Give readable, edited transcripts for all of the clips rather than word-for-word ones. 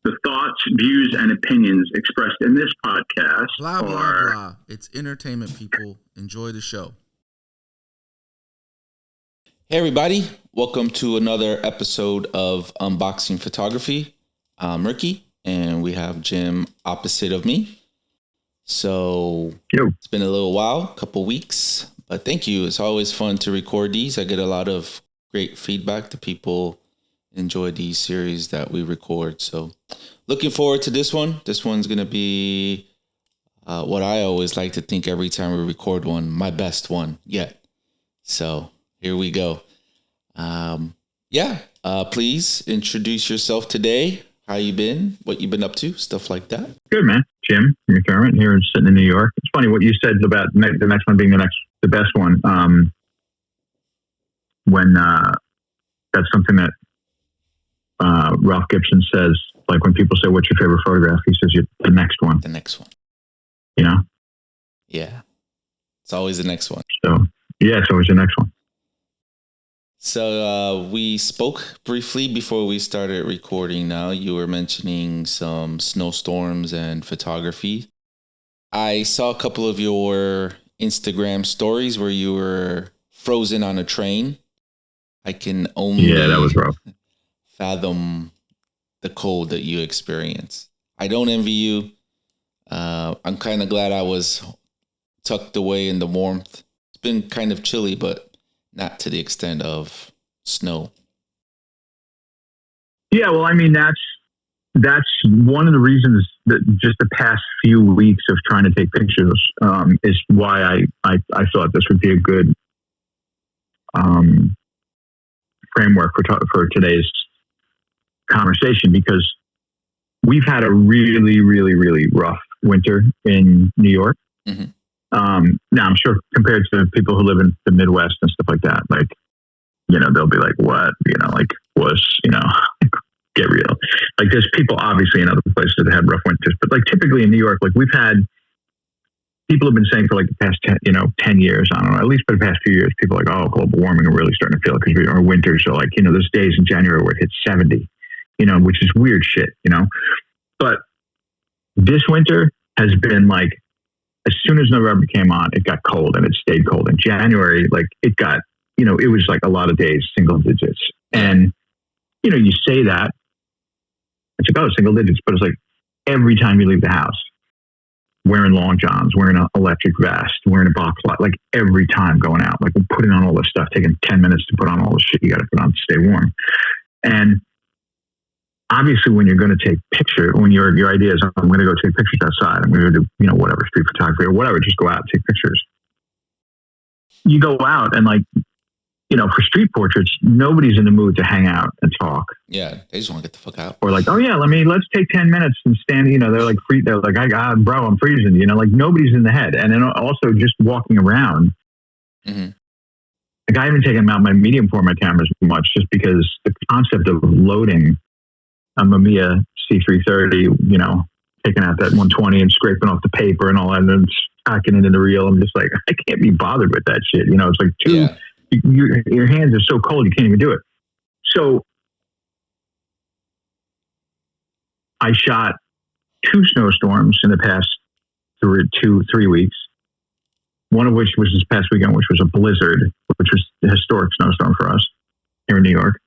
The thoughts, views, and opinions expressed in this podcast blah, blah, blah. It's entertainment, people. Enjoy the show. Hey, everybody. Welcome to another episode of Unboxing Photography. I'm Ricky, and we have Jim opposite of me. So It's been a little while, a couple weeks, but thank you. It's always fun to record these. I get a lot of great feedback. The people enjoy these series that we record. So looking forward to this one. This one's going to be what I always like to think every time we record one, my best one yet. So here we go. Please introduce yourself today. How you been? What you been up to? Stuff like that. Good, man. Jim McDermott here, sitting in New York. It's funny what you said about the next one being the best one. When that's something that Ralph Gibson says, like when people say, "What's your favorite photograph?" He says, "The next one." The next one. You know? Yeah. It's always the next one. So yeah, it's always the next one. So we spoke briefly before we started recording. Now you were mentioning some snowstorms and photography. I saw a couple of your Instagram stories where you were frozen on a train. I can only that was rough. fathom the cold that you experience. I don't envy you. I'm kind of glad I was tucked away in the warmth. It's been kind of chilly, but not to the extent of snow. Yeah, well, I mean, that's one of the reasons that just the past few weeks of trying to take pictures is why I thought this would be a good framework for today's conversation, because we've had a really, really, really rough winter in New York. Mm-hmm. Now, I'm sure compared to people who live in the Midwest and stuff like that, like, they'll be like, what? Get real. Like, there's people obviously in other places that have rough winters, but like typically in New York, like people have been saying for like the past 10 years, I don't know, at least for the past few years, people are like, oh, global warming are really starting to feel it because our winters are like, there's days in January where it hits 70, which is weird shit, But this winter has been like, as soon as November came on, it got cold and it stayed cold. In January, like it got, it was like a lot of days, single digits. And, you say that, it's like, oh, single digits, but it's like every time you leave the house, wearing long johns, wearing an electric vest, wearing a box light, like every time going out, like putting on all this stuff, taking 10 minutes to put on all the shit you got to put on to stay warm. And obviously when you're going to take pictures, when your idea is, I'm going to go take pictures outside, I'm going to do, whatever, street photography or whatever, just go out and take pictures. You go out and like, for street portraits, nobody's in the mood to hang out and talk. Yeah, they just want to get the fuck out. Or like, oh yeah, let's take 10 minutes and stand, they're like, they're like, bro, I'm freezing, like nobody's in the head. And then also just walking around. Mm-hmm. Like I haven't taken out my medium format cameras much just because the concept of loading a Mamiya C330, taking out that 120 and scraping off the paper and all that and then packing it in the reel. I'm just like, I can't be bothered with that shit. It's like your hands are so cold, you can't even do it. So I shot 2 snowstorms in the past 3 weeks. One of which was this past weekend, which was a blizzard, which was a historic snowstorm for us here in New York.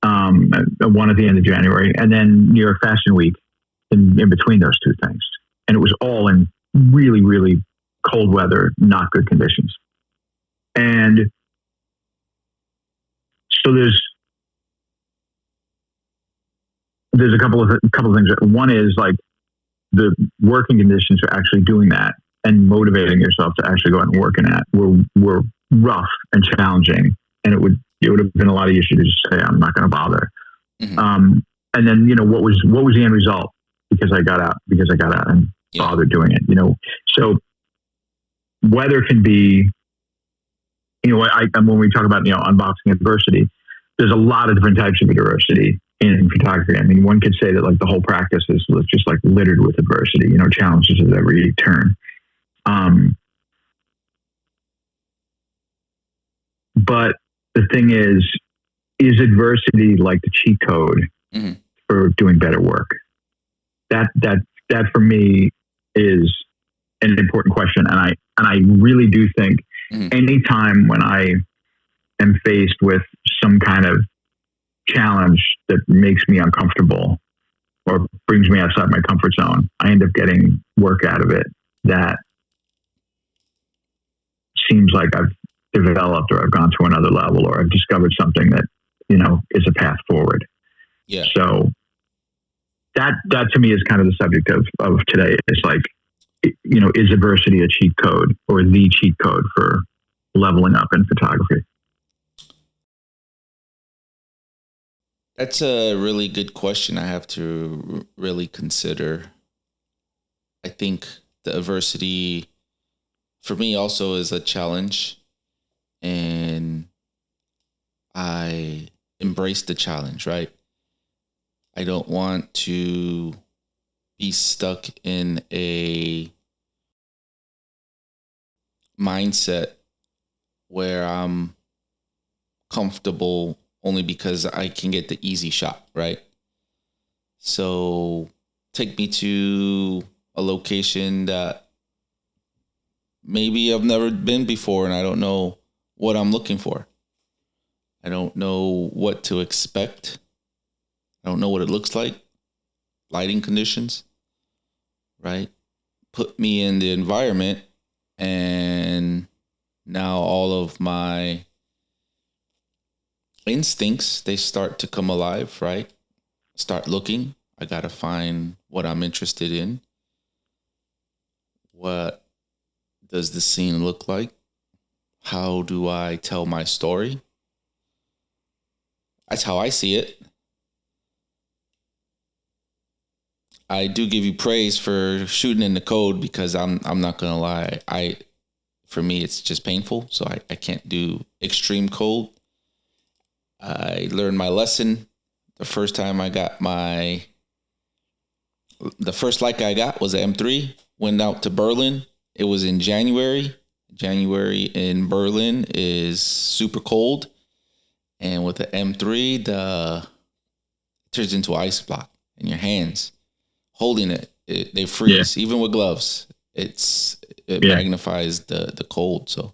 One at the end of January, and then New York Fashion Week in between those two things. And it was all in really, really cold weather, not good conditions. And so there's a couple of things. One is like the working conditions for actually doing that and motivating yourself to actually go out and work in that were rough and challenging. And it would have been a lot easier to just say, I'm not going to bother. Mm-hmm. And then, what was the end result? Because I got out and bothered doing it, so weather can be, when we talk about, unboxing adversity, there's a lot of different types of adversity in photography. I mean, one could say that like the whole practice is just like littered with adversity, challenges at every turn. But the thing is adversity like the cheat code for doing better work? that for me is an important question. And I really do think anytime when I am faced with some kind of challenge that makes me uncomfortable or brings me outside my comfort zone, I end up getting work out of it that seems like I've developed or I've gone to another level or I've discovered something that, is a path forward. Yeah. So that to me is kind of the subject of today. It's like, is adversity a cheat code or the cheat code for leveling up in photography? That's a really good question I have to really consider. I think the adversity for me also is a challenge, and I embrace the challenge, right? I don't want to be stuck in a mindset where I'm comfortable only because I can get the easy shot, right? So take me to a location that maybe I've never been before and I don't know what I'm looking for. I don't know what to expect. I don't know what it looks like. Lighting conditions, right? Put me in the environment and now all of my instincts, they start to come alive, right? Start looking. I got to find what I'm interested in. What does the scene look like? How do I tell my story? That's how I see it. I do give you praise for shooting in the code because I'm not gonna lie. For me it's just painful, so I can't do extreme code. I learned my lesson the first time the first Leica I got was an M3. Went out to Berlin. It was in January. January in Berlin is super cold, and with the M3, it turns into an ice block in your hands. Holding it, they freeze. Even with gloves. It magnifies the cold. So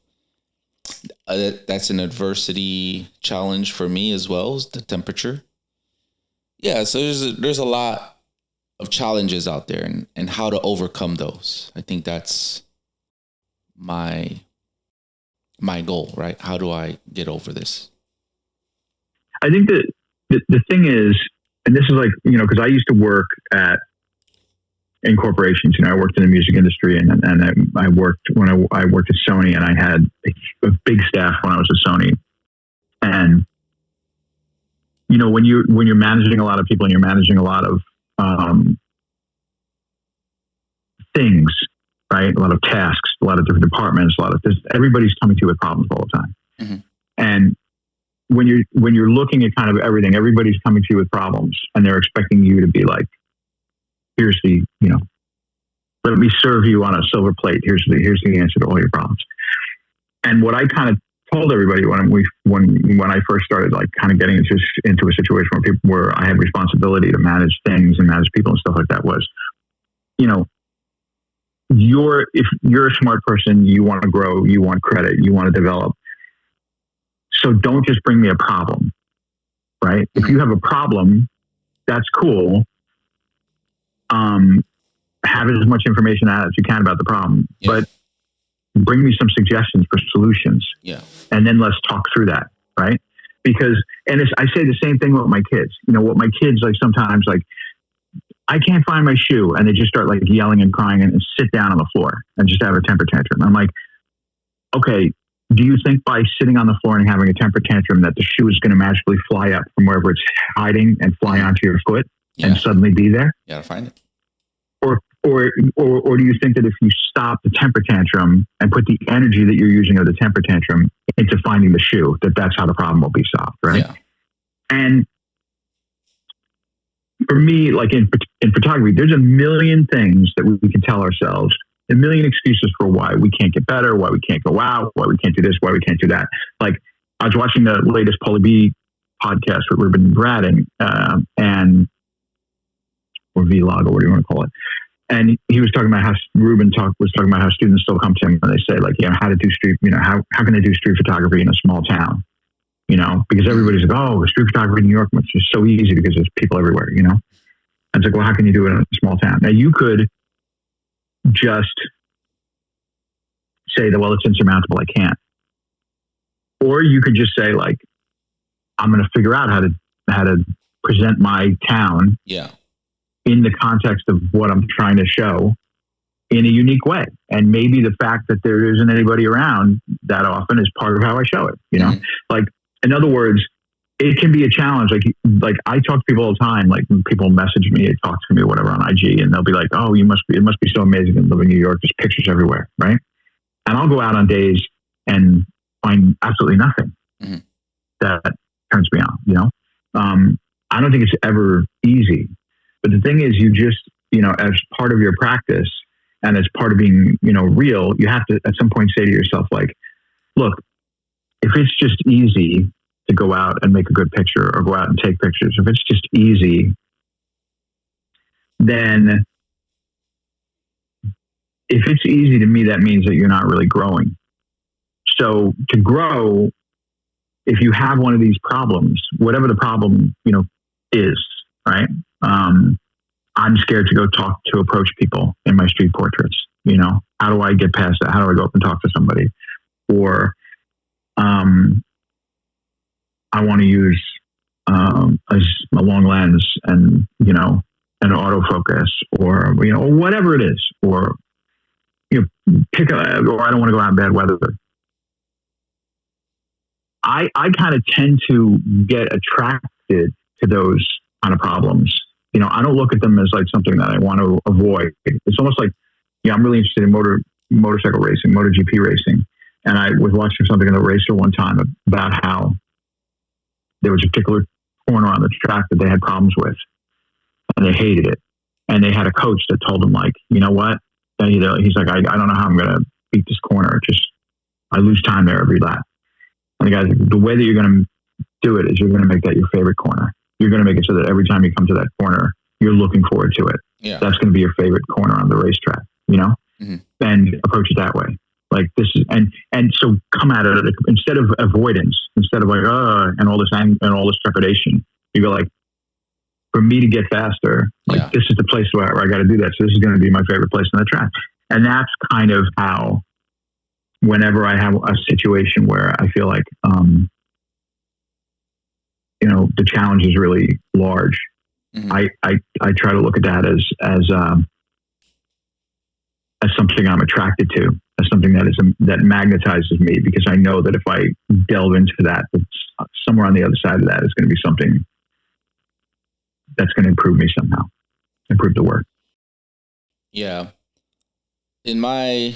that's an adversity challenge for me as well as the temperature. Yeah, so there's a lot of challenges out there and how to overcome those. I think that's my goal, right? How do I get over this? I think that the thing is, and this is like, because I used to work in corporations. I worked in the music industry, and I worked when I worked at Sony, and I had a big staff when I was at Sony. And when you're managing a lot of people and you're managing a lot of things, right? A lot of tasks, a lot of different departments, everybody's coming to you with problems all the time. Mm-hmm. And when you're looking at kind of everything, everybody's coming to you with problems, and they're expecting you to be like, here's the, let me serve you on a silver plate. Here's the answer to all your problems. And what I kind of told everybody when I first started, like kind of getting into a situation where I had responsibility to manage things and manage people and stuff like that, was, if you're a smart person, you want to grow, you want credit, you want to develop. So don't just bring me a problem, right? Mm-hmm. If you have a problem, that's cool. Have as much information as you can about the problem, but bring me some suggestions for solutions. Yeah. And then let's talk through that. Right. Because, I say the same thing with my kids. What my kids, like, sometimes, like, I can't find my shoe, and they just start like yelling and crying and sit down on the floor and just have a temper tantrum. I'm like, okay, do you think by sitting on the floor and having a temper tantrum that the shoe is going to magically fly up from wherever it's hiding and fly onto your foot and suddenly be there? You gotta find it. Or do you think that if you stop the temper tantrum and put the energy that you're using of the temper tantrum into finding the shoe, that's how the problem will be solved, right? Yeah. And for me, like in photography, there's a million things that we can tell ourselves, a million excuses for why we can't get better, why we can't go out, why we can't do this, why we can't do that. Like, I was watching the latest Pauly B podcast with Ruben Brading, and or vlog or what do you want to call it. And he was talking about how was talking about how students still come to him and they say like, how to do street, how can they do street photography in a small town? Because everybody's like, oh, street photography in New York, it's just so easy because there's people everywhere, And it's like, well, how can you do it in a small town? Now you could just say that, well, it's insurmountable, I can't. Or you could just say like, I'm going to figure out how to present my town in the context of what I'm trying to show in a unique way. And maybe the fact that there isn't anybody around that often is part of how I show it, Like, in other words, it can be a challenge. Like I talk to people all the time, like when people message me, they talk to me or whatever on IG, and they'll be like, oh, it must be so amazing to live in New York. There's pictures everywhere, right? And I'll go out on days and find absolutely nothing that turns me on, I don't think it's ever easy. But the thing is, you just, as part of your practice and as part of being, real, you have to at some point say to yourself, like, look, if it's just easy to go out and make a good picture or go out and take pictures, if it's just easy, then if it's easy to me, that means that you're not really growing. So to grow, if you have one of these problems, whatever the problem, is, right? I'm scared to go approach people in my street portraits. How do I get past that? How do I go up and talk to somebody? Or, I want to use, a long lens and, an autofocus or, or whatever it is, or, or I don't want to go out in bad weather. I kind of tend to get attracted to those kind of problems. I don't look at them as like something that I want to avoid. It's almost like, I'm really interested in motorcycle racing, MotoGP racing. And I was watching something in the Racer one time about how there was a particular corner on the track that they had problems with and they hated it. And they had a coach that told them like, you know what? And he's like, I don't know how I'm going to beat this corner. I lose time there every lap. And the guy's like, the way that you're going to do it is you're going to make that your favorite corner. You're going to make it so that every time you come to that corner, you're looking forward to it. Yeah. That's going to be your favorite corner on the racetrack, and approach it that way. Like this is, and so come at it instead of avoidance, instead of like, and all this trepidation, you go like, for me to get faster, like this is the place where I got to do that. So this is going to be my favorite place on the track. And that's kind of how, whenever I have a situation where I feel like, the challenge is really large, I try to look at that as something I'm attracted to, as something that magnetizes me, because I know that if I delve into that, somewhere on the other side of that is going to be something that's going to improve me somehow, improve the work. Yeah. In my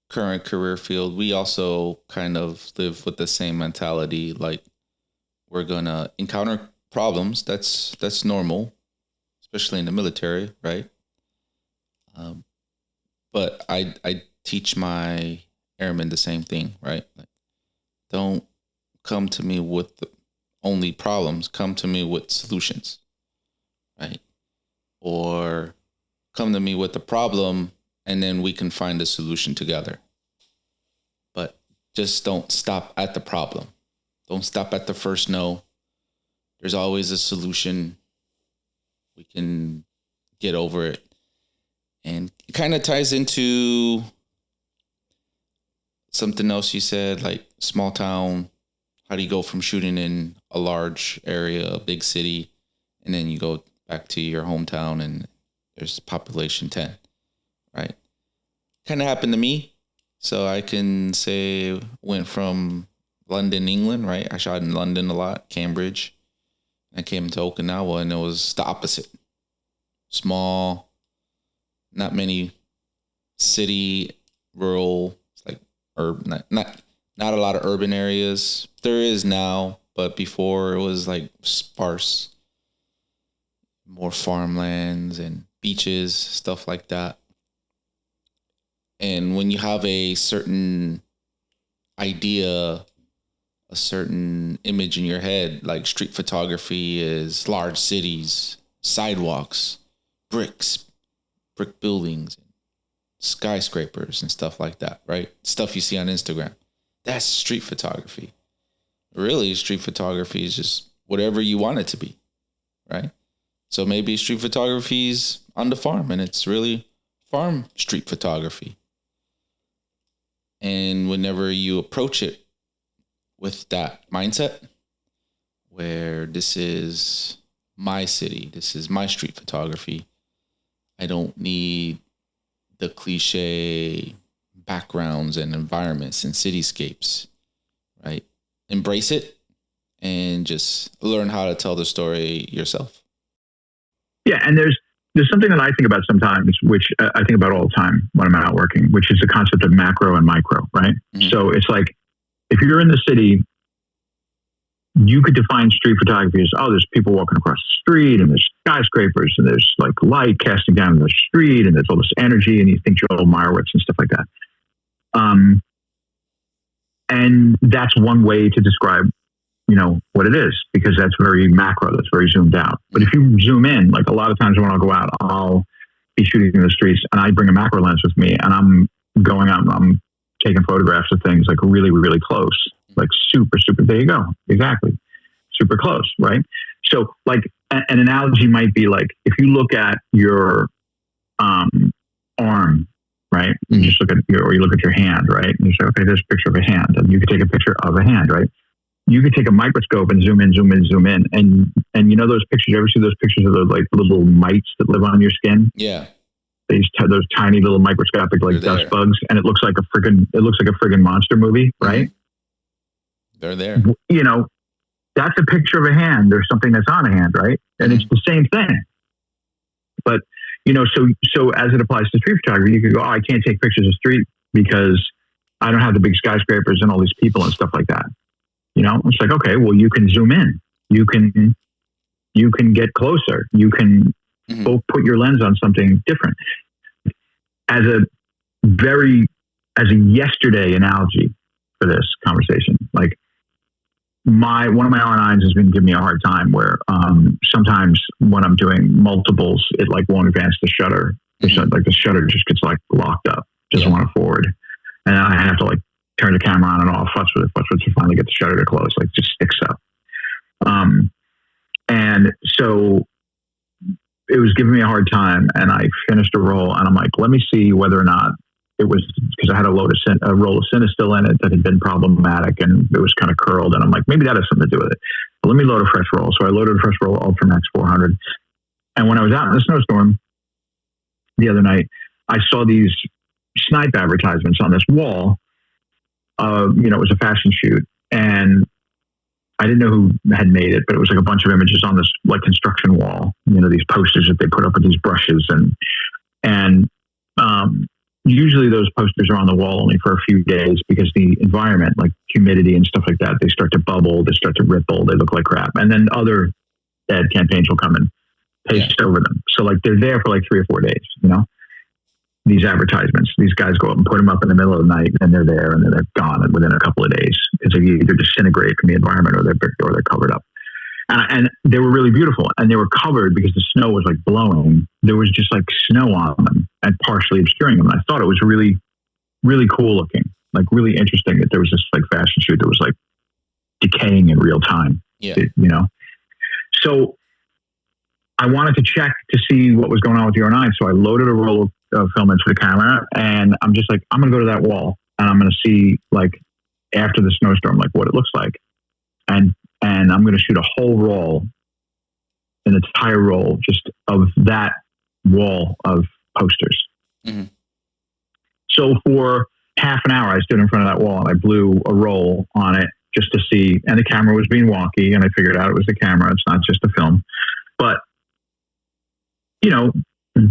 current career field, we also kind of live with the same mentality. Like, we're going to encounter problems. That's normal, especially in the military, right? But I teach my airmen the same thing, right? Like, don't come to me with only problems. Come to me with solutions, right? Or come to me with the problem, and then we can find a solution together. But just don't stop at the problem. Don't stop at the first no. There's always a solution. We can get over it. And it kind of ties into something else you said, like small town. How do you go from shooting in a large area, a big city, and then you go back to your hometown and there's population 10, right? Kind of happened to me. So I can say went from London, England, right? I shot in London a lot, Cambridge. I came to Okinawa and it was the opposite. Small, not many city, rural, like urban, not a lot of urban areas. There is now, but before it was like sparse, more farmlands and beaches, stuff like that. And when you have a certain idea, a certain image in your head, like street photography is large cities, sidewalks, brick buildings, skyscrapers and stuff like that, right? Stuff you see on Instagram. That's street photography. Really, street photography is just whatever you want it to be, right? So maybe street photography is on the farm and it's really farm street photography. And whenever you approach it with that mindset, where this is my city, this is my street photography, I don't need the cliche backgrounds and environments and cityscapes, right? Embrace it and just learn how to tell the story yourself. Yeah, and there's something that I think about sometimes, which I think about all the time when I'm out working, which is the concept of macro and micro, right? Mm-hmm. So it's like, if you're in the city, you could define street photography as, oh, there's people walking across the street and there's skyscrapers and there's like light casting down the street and there's all this energy and you think Joel Meyerowitz and stuff like that. And that's one way to describe, what it is, because that's very macro, that's very zoomed out. But if you zoom in, like a lot of times when I'll go out, I'll be shooting in the streets and I bring a macro lens with me and I'm going out and I'm taking photographs of things like really, really close, like super, there you go. Exactly. Super close. Right. So like an analogy might be like, if you look at your arm, right? You just look at you look at your hand, right? And you say, okay, there's a picture of a hand, and you could take a picture of a hand, right? You could take a microscope and zoom in, and those pictures. You ever see those pictures of those like little mites that live on your skin? Yeah, they just have those tiny little microscopic like dust bugs, and it looks like a friggin' monster movie, right? They're there. That's a picture of a hand. There's something that's on a hand, right? And it's the same thing, but. So as it applies to street photography, you could go, oh, I can't take pictures of street because I don't have the big skyscrapers and all these people and stuff like that. It's like, okay, well, you can zoom in, you can get closer, you can both put your lens on something different. As a yesterday analogy for this conversation, like one of my R9s has been giving me a hard time where sometimes when I'm doing multiples, it like won't advance the shutter. Like the shutter just gets like locked up, doesn't want to forward. And I have to like turn the camera on and off, fuss with it to finally get the shutter to close, like just sticks up. And so it was giving me a hard time and I finished a roll and I'm like, let me see whether or not it was because I had a roll of Cinestill in it that had been problematic and it was kind of curled. And I'm like, maybe that has something to do with it. But let me load a fresh roll. So I loaded a fresh roll, Ultramax 400. And when I was out in the snowstorm the other night, I saw these snipe advertisements on this wall. It was a fashion shoot and I didn't know who had made it, but it was like a bunch of images on this like construction wall, these posters that they put up with these brushes and usually those posters are on the wall only for a few days because the environment, like humidity and stuff like that, they start to bubble, they start to ripple, they look like crap. And then other ad campaigns will come and paste over them. So like they're there for like 3 or 4 days, these advertisements, these guys go up and put them up in the middle of the night and they're there and then they're gone within a couple of days because they either disintegrate from the environment or they're covered up. And they were really beautiful and they were covered because the snow was like blowing. There was just like snow on them and partially obscuring them. And I thought it was really, really cool looking, like really interesting that there was this like fashion shoot that was like decaying in real time. Yeah. So I wanted to check to see what was going on with the R9. So I loaded a roll of film into the camera and I'm just like, I'm going to go to that wall and I'm going to see like after the snowstorm, like what it looks like. And I'm going to shoot a whole roll, an entire roll just of that wall of posters. Mm-hmm. So for half an hour, I stood in front of that wall and I blew a roll on it just to see, and the camera was being wonky and I figured out it was the camera. It's not just the film, but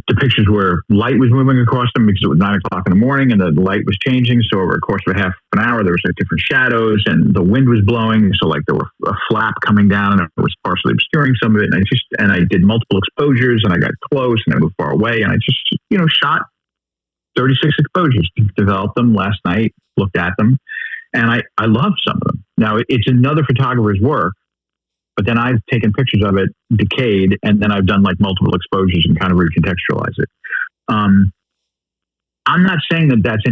the pictures were light was moving across them because it was 9 o'clock in the morning and the light was changing. So over a course of a half an hour, there was like different shadows and the wind was blowing. So like there were a flap coming down and it was partially obscuring some of it. And I did multiple exposures and I got close and I moved far away and I just, shot 36 exposures, developed them last night, looked at them. And I love some of them. Now it's another photographer's work but then I've taken pictures of it decayed, and then I've done like multiple exposures and kind of recontextualize it. I'm not saying that that's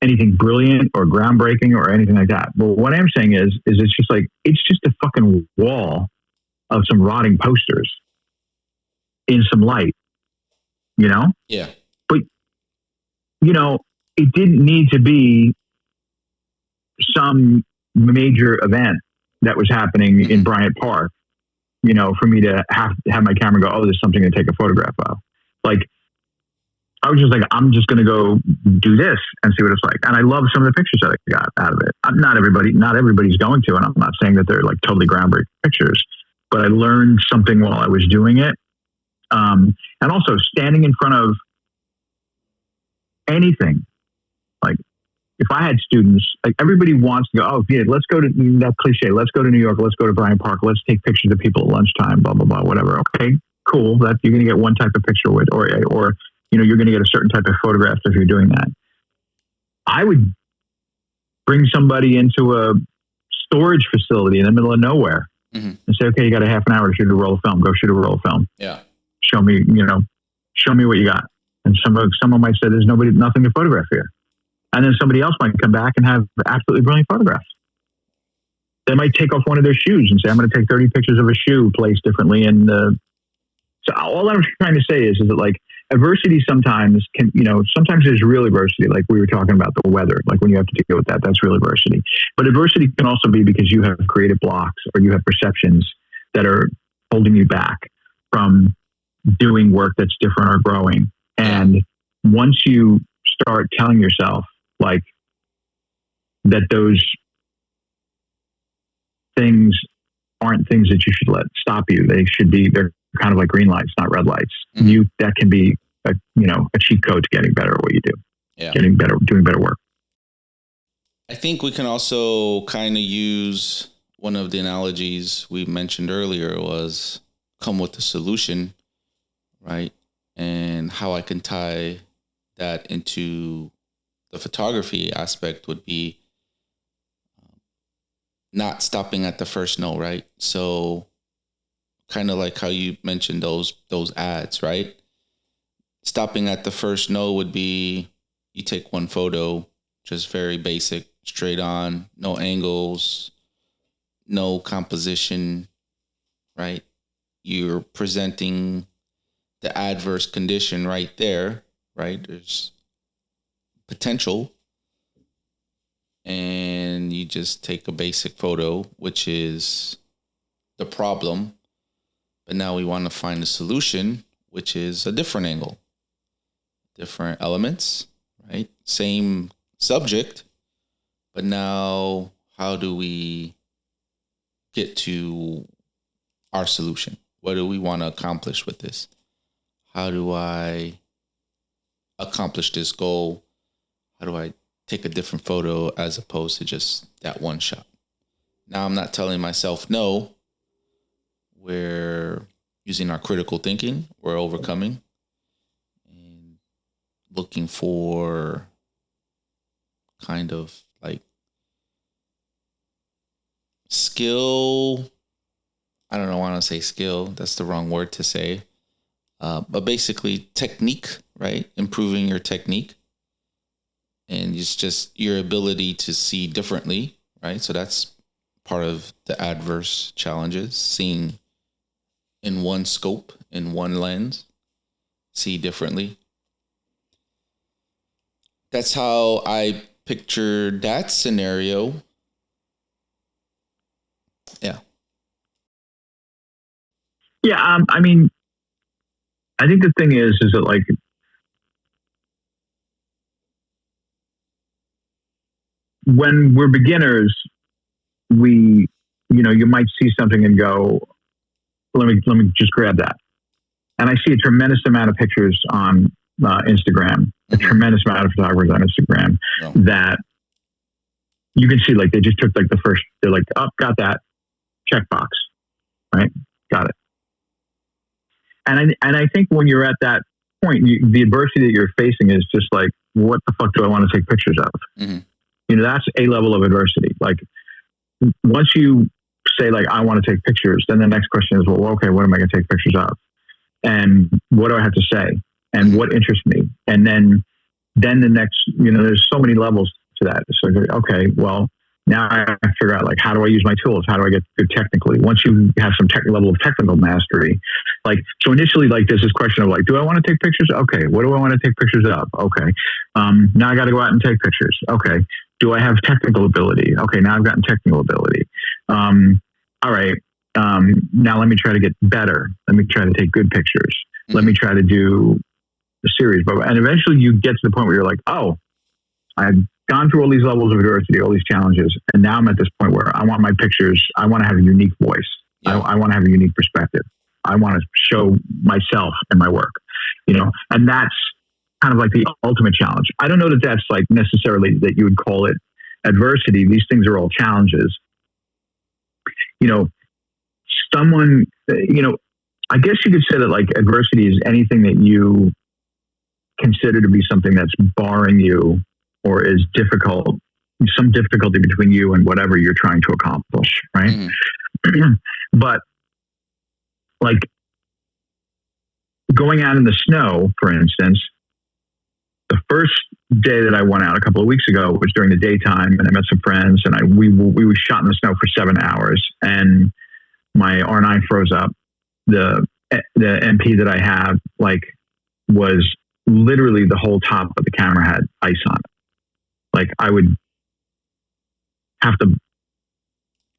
anything brilliant or groundbreaking or anything like that. But what I'm saying is it's just a fucking wall of some rotting posters in some light, you know? Yeah. But, you know, it didn't need to be some major event that was happening in Bryant Park, you know, for me to have my camera go, oh, there's something to take a photograph of. Like, I was just like, I'm just going to go do this and see what it's like. And I love some of the pictures that I got out of it. Not everybody's going to, and I'm not saying that they're like totally groundbreaking pictures, but I learned something while I was doing it. And also standing in front of anything, like if I had students, like everybody wants to go, oh yeah, let's go to that cliche. Let's go to New York. Let's go to Bryant Park. Let's take pictures of people at lunchtime, blah, blah, blah, whatever. Okay, cool. That you're going to get one type of picture with, or, you know, you're going to get a certain type of photograph if you're doing that. I would bring somebody into a storage facility in the middle of nowhere and say, okay, you got a half an hour to shoot a roll of film. Go shoot a roll of film. Yeah. Show me what you got. And someone might say, there's nothing to photograph here. And then somebody else might come back and have absolutely brilliant photographs. They might take off one of their shoes and say, I'm going to take 30 pictures of a shoe placed differently. And so all I'm trying to say is that like adversity sometimes sometimes there's real adversity. Like we were talking about the weather, like when you have to deal with that, that's real adversity. But adversity can also be because you have creative blocks or you have perceptions that are holding you back from doing work that's different or growing. And once you start telling yourself like that those things aren't things that you should let stop you, they're kind of like green lights, not red lights. That can be a cheat code to getting better at what you do. Yeah. Doing better work. I think we can also kind of use one of the analogies we mentioned earlier was come with a solution, right? And how I can tie that into the photography aspect would be not stopping at the first no, right? So kind of like how you mentioned those ads, right? Stopping at the first no would be you take one photo, just very basic, straight on, no angles, no composition, right? You're presenting the adverse condition right there, right? There's potential. And you just take a basic photo, which is the problem. But now we want to find a solution, which is a different angle, different elements, right? Same subject, but now how do we get to our solution? What do we want to accomplish with this? How do I accomplish this goal? How do I take a different photo as opposed to just that one shot? Now I'm not telling myself no. We're using our critical thinking. We're overcoming and looking for kind of like skill. I don't know, I want to say skill. That's the wrong word to say. But basically technique, right? Improving your technique. And it's just your ability to see differently, right? So that's part of the adverse challenges, seeing in one scope, in one lens, see differently. That's how I pictured that scenario. Yeah. Yeah. I mean, I think the thing is that like, when we're beginners, you might see something and go, let me just grab that. And I see a tremendous amount of pictures on Instagram, a tremendous amount of photographers on Instagram that you can see, like, they just took like they're like, oh, got that, checkbox, right? Got it. And I think when you're at that point, the adversity that you're facing is just like, what the fuck do I want to take pictures of? That's a level of adversity. Like once you say like, I want to take pictures, then the next question is, well, okay, what am I going to take pictures of? And what do I have to say? And what interests me? And then the next, there's so many levels to that. So, okay, well, now I have to figure out like, how do I use my tools? How do I get good technically? Once you have some level of technical mastery, like, so initially, like, there's this question of like, do I want to take pictures? Okay. What do I want to take pictures of? Okay. Now I got to go out and take pictures. Okay. Do I have technical ability? Okay. Now I've gotten technical ability. All right. Now let me try to get better. Let me try to take good pictures. Let me try to do the series. And eventually you get to the point where you're like, oh, I've gone through all these levels of adversity, all these challenges. And now I'm at this point where I want my pictures. I want to have a unique voice. Yeah. I want to have a unique perspective. I want to show myself and my work, and that's kind of like the ultimate challenge. I don't know that that's like necessarily that you would call it adversity. These things are all challenges. Someone, I guess you could say that like adversity is anything that you consider to be something that's barring you or is difficult, some difficulty between you and whatever you're trying to accomplish, right? Mm-hmm. But like going out in the snow, for instance, the first day that I went out a couple of weeks ago was during the daytime, and I met some friends, and we were shot in the snow for 7 hours, and my R9 froze up. The MP that I have was literally the whole top of the camera had ice on it. Like I would have to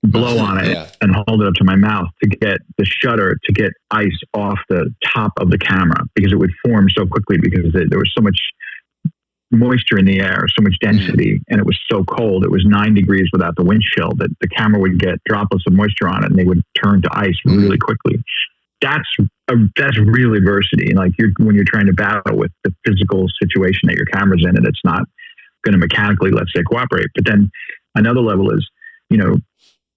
blow on it and hold it up to my mouth to get the shutter to get ice off the top of the camera, because it would form so quickly because there was so much moisture in the air, so much density, and it was so cold. It was 9 degrees without the wind chill that the camera would get droplets of moisture on it and they would turn to ice really quickly. That's real adversity. And like when you're trying to battle with the physical situation that your camera's in, and it's not going to mechanically, let's say, cooperate. But then another level is,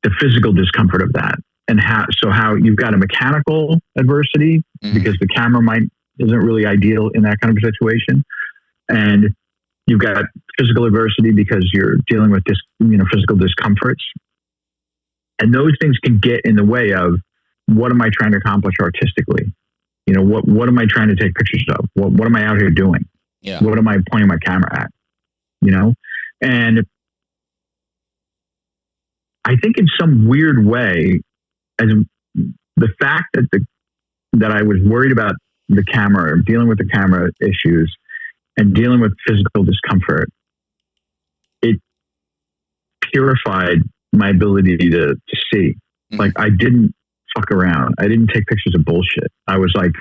the physical discomfort of that, and how you've got a mechanical adversity because the camera isn't really ideal in that kind of a situation, and you've got physical adversity because you're dealing with physical discomforts, and those things can get in the way of what am I trying to accomplish artistically? What am I trying to take pictures of? What am I out here doing? Yeah. What am I pointing my camera at? And I think in some weird way, as the fact that I was worried about the camera, dealing with the camera issues and dealing with physical discomfort, it purified my ability to see. Like I didn't fuck around. I didn't take pictures of bullshit. I was like,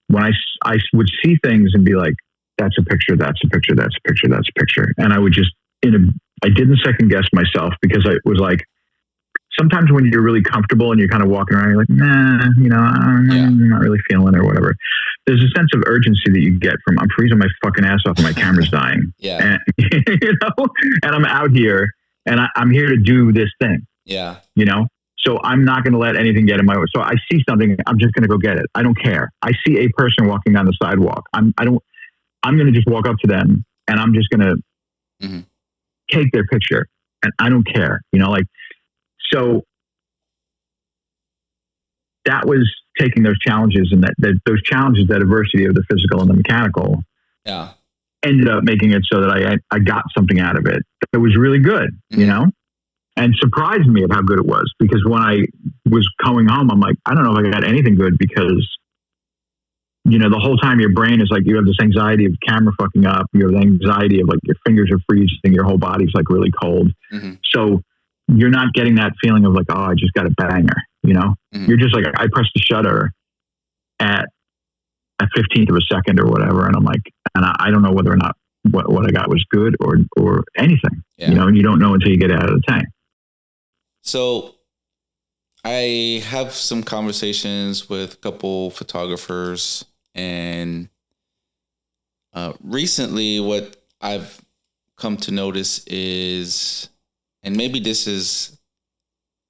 when I would see things and be like, that's a picture, that's a picture, that's a picture, that's a picture. And I would just, I didn't second guess myself, because I was like, sometimes when you're really comfortable and you're kind of walking around, you're like, nah, I'm not really feeling it or whatever. There's a sense of urgency that you get from, I'm freezing my fucking ass off and my camera's dying. And, and I'm out here and I'm here to do this thing. Yeah. So I'm not going to let anything get in my way. So I see something, I'm just going to go get it. I don't care. I see a person walking down the sidewalk. I'm going to just walk up to them and I'm just going to take their picture, and I don't care, so that was taking those challenges, and those challenges, that adversity of the physical and the mechanical, ended up making it so that I got something out of it. It was really good, and surprised me at how good it was, because when I was going home, I'm like, I don't know if I got anything good, because the whole time your brain is like, you have this anxiety of camera fucking up. You have the anxiety of like your fingers are freezing, your whole body's like really cold. So you're not getting that feeling of like, oh, I just got a banger, You're just like, I pressed the shutter at a 15th of a second or whatever. And I'm like, and I don't know whether or not what I got was good or anything, and you don't know until you get out of the tank. So I have some conversations with a couple photographers, and recently what I've come to notice is, and maybe this is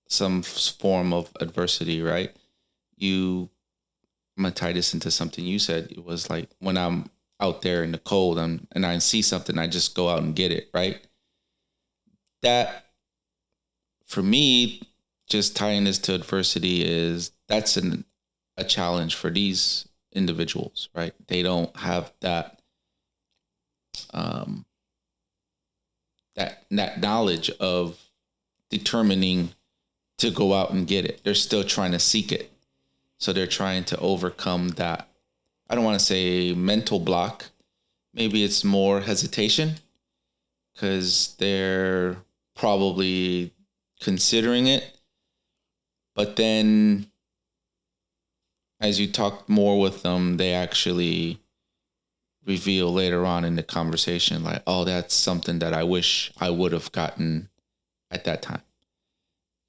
some form of adversity, right? I'm going to tie this into something you said. It was like, when I'm out there in the cold and I see something, I just go out and get it, right? That, for me, just tying this to adversity is that's a challenge for these individuals, right? They don't have that that knowledge of determining to go out and get it. They're still trying to seek it. So they're trying to overcome that. I don't want to say mental block. Maybe it's more hesitation because they're probably considering it. But then as you talk more with them, they actually reveal later on in the conversation, like, oh, that's something that I wish I would have gotten at that time.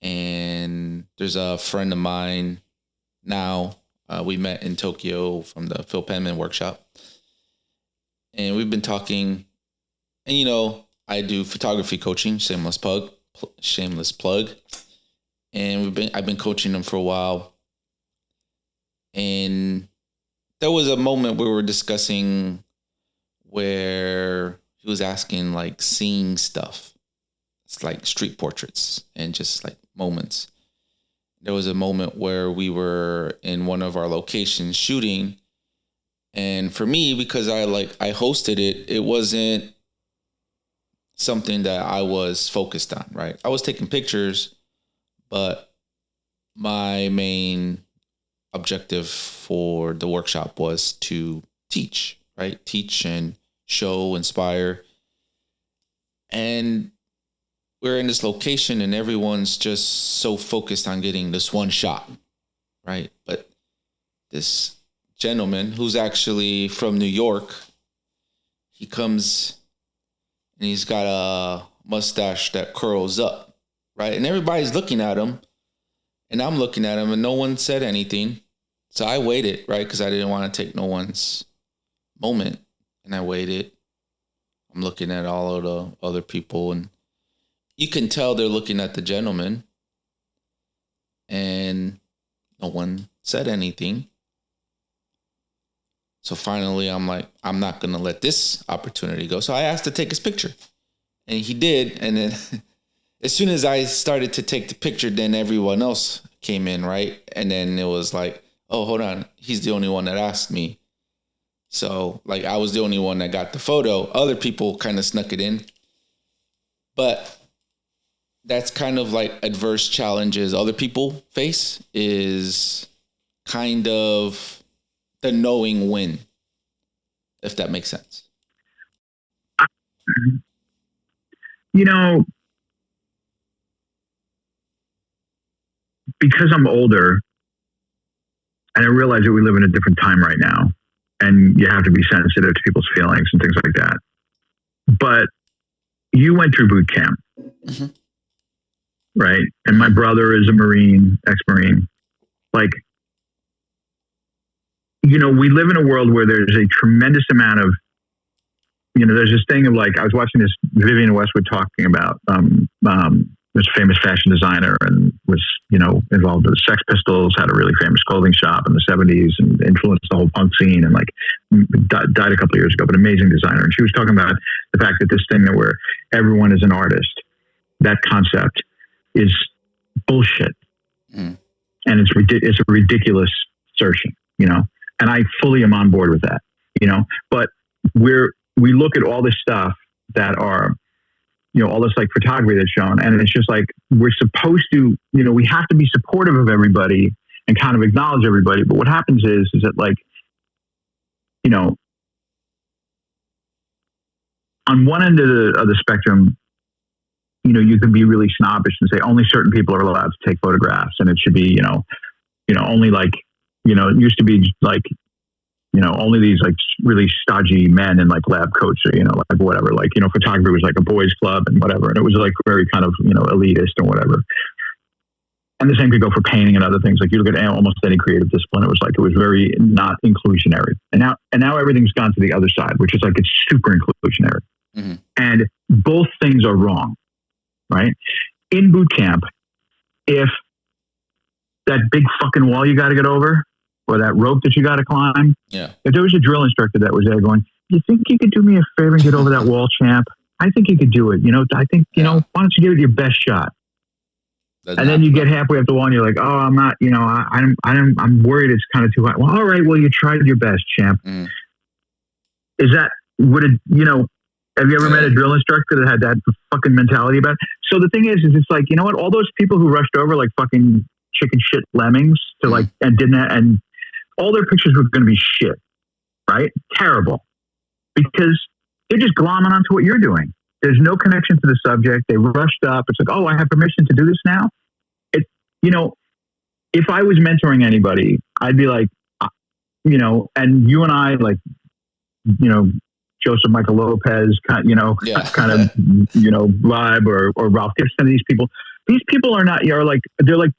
And there's a friend of mine now, we met in Tokyo from the Phil Penman workshop. And we've been talking, and you know, I do photography coaching, shameless plug. And I've been coaching them for a while. And there was a moment we were discussing where he was asking, like, seeing stuff. It's like street portraits and just like moments. There was a moment where we were in one of our locations shooting. And for me, because I hosted it, it wasn't something that I was focused on, right? I was taking pictures, but my main objective for the workshop was to teach, right? Teach and show, inspire. And we're in this location and everyone's just so focused on getting this one shot, right? But this gentleman who's actually from New York, he comes and he's got a mustache that curls up, right? And everybody's looking at him and I'm looking at him and no one said anything. So I waited, right? Because I didn't want to take no one's moment. And I waited. I'm looking at all of the other people and you can tell they're looking at the gentleman and no one said anything. So finally, I'm like, I'm not going to let this opportunity go. So I asked to take his picture and he did. And then as soon as I started to take the picture, then everyone else came in, right? And then it was like, oh, hold on. He's the only one that asked me. So like I was the only one that got the photo. Other people kind of snuck it in. But that's kind of like adverse challenges other people face is kind of the knowing when, if that makes sense. You know, because I'm older and I realize that we live in a different time right now and you have to be sensitive to people's feelings and things like that. But you went through boot camp. Mm-hmm. Right. And my brother is a Marine, ex-Marine. Like, you know, we live in a world where there's a tremendous amount of, you know, there's this thing of like, I was watching this Vivienne Westwood talking about this famous fashion designer and was, you know, involved with the Sex Pistols, had a really famous clothing shop in the 70s and influenced the whole punk scene and like died a couple of years ago, but amazing designer. And she was talking about the fact that this thing that where everyone is an artist, that concept is bullshit. And it's a ridiculous assertion, you know, and I fully am on board with that, you know, but we look at all this stuff that are, you know, all this like photography that's shown. And it's just like, we're supposed to, you know, we have to be supportive of everybody and kind of acknowledge everybody. But what happens is that like, you know, on one end of the spectrum, you know, you can be really snobbish and say only certain people are allowed to take photographs and it should be, you know, only like, you know, it used to be like, you know, only these like really stodgy men in like lab coats or, you know, like whatever, like, you know, photography was like a boys club and whatever. And it was like very kind of, you know, elitist and whatever. And the same could go for painting and other things. Like you look at almost any creative discipline, it was very not inclusionary. And now everything's gone to the other side, which is like, it's super inclusionary. Mm-hmm. And both things are wrong, right? In boot camp, if that big fucking wall you got to get over, or that rope that you got to climb. Yeah. If there was a drill instructor that was there going, you think you could do me a favor and get over that wall, champ? I think you could do it. You know, I think, you know, why don't you give it your best shot? And then you get halfway up the wall and you're like, oh, I'm not, I'm worried it's kind of too high. Well, all right, well, you tried your best, champ. Is that, have you ever met a drill instructor that had that fucking mentality about it? So the thing is it's like, you know what? All those people who rushed over like fucking chicken shit lemmings to like, and didn't, and all their pictures were going to be shit, right? Terrible. Because they're just glomming onto what you're doing. There's no connection to the subject. They rushed up. It's like, oh, I have permission to do this now. If I was mentoring anybody, I'd be like, and you and I, like, Joseph Michael Lopez, kind of, vibe or Ralph Gibson. These people are not, they're like,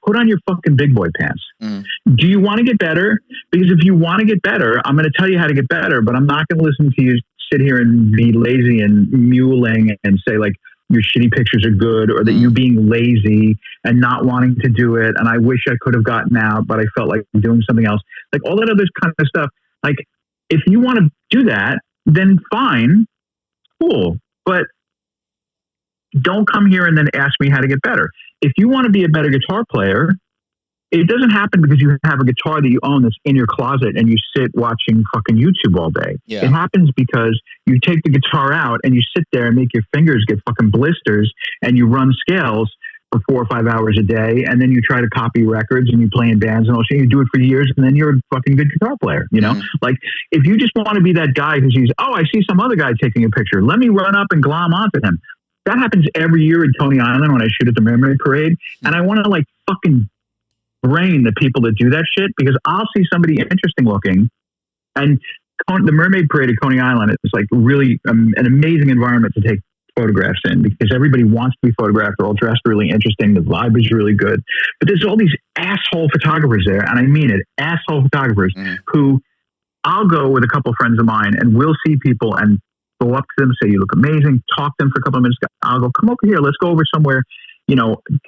put on your fucking big boy pants. Do you want to get better? Because if you want to get better, I'm going to tell you how to get better, but I'm not going to listen to you sit here and be lazy and muling and say like, your shitty pictures are good, or that you being lazy and not wanting to do it. And I wish I could have gotten out, but I felt like doing something else. Like all that other kind of stuff. Like if you want to do that, then fine, cool. But don't come here and then ask me how to get better. If you want to be a better guitar player, it doesn't happen because you have a guitar that you own that's in your closet and you sit watching fucking YouTube all day. Yeah. It happens because you take the guitar out and you sit there and make your fingers get fucking blisters and you run scales for 4 or 5 hours a day. And then you try to copy records and you play in bands and all shit. You do it for years and then you're a fucking good guitar player, Like if you just want to be that guy who sees, oh, I see some other guy taking a picture. Let me run up and glom onto him. That happens every year in Coney Island when I shoot at the Mermaid Parade. And I want to like fucking brain the people that do that shit, because I'll see somebody interesting looking, and the Mermaid Parade at Coney Island is like really an amazing environment to take photographs in, because everybody wants to be photographed. They're all dressed really interesting. The vibe is really good, but there's all these asshole photographers there, and I mean it, asshole photographers who I'll go with a couple of friends of mine and we'll see people and go up to them, say, you look amazing, talk to them for a couple of minutes. I'll go, come over here, let's go over somewhere,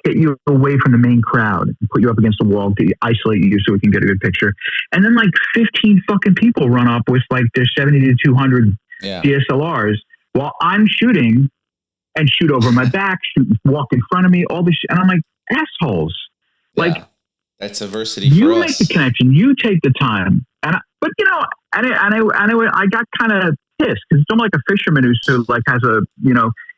get you away from the main crowd and put you up against the wall to isolate you so we can get a good picture. And then like 15 fucking people run up with like their 70 to 200 DSLRs while I'm shooting and shoot over my back, walk in front of me, all this shit. And I'm like, assholes. Yeah. Like, that's adversity for us. You make the connection, you take the time. I got kind of pissed because it's almost like a fisherman who like has a,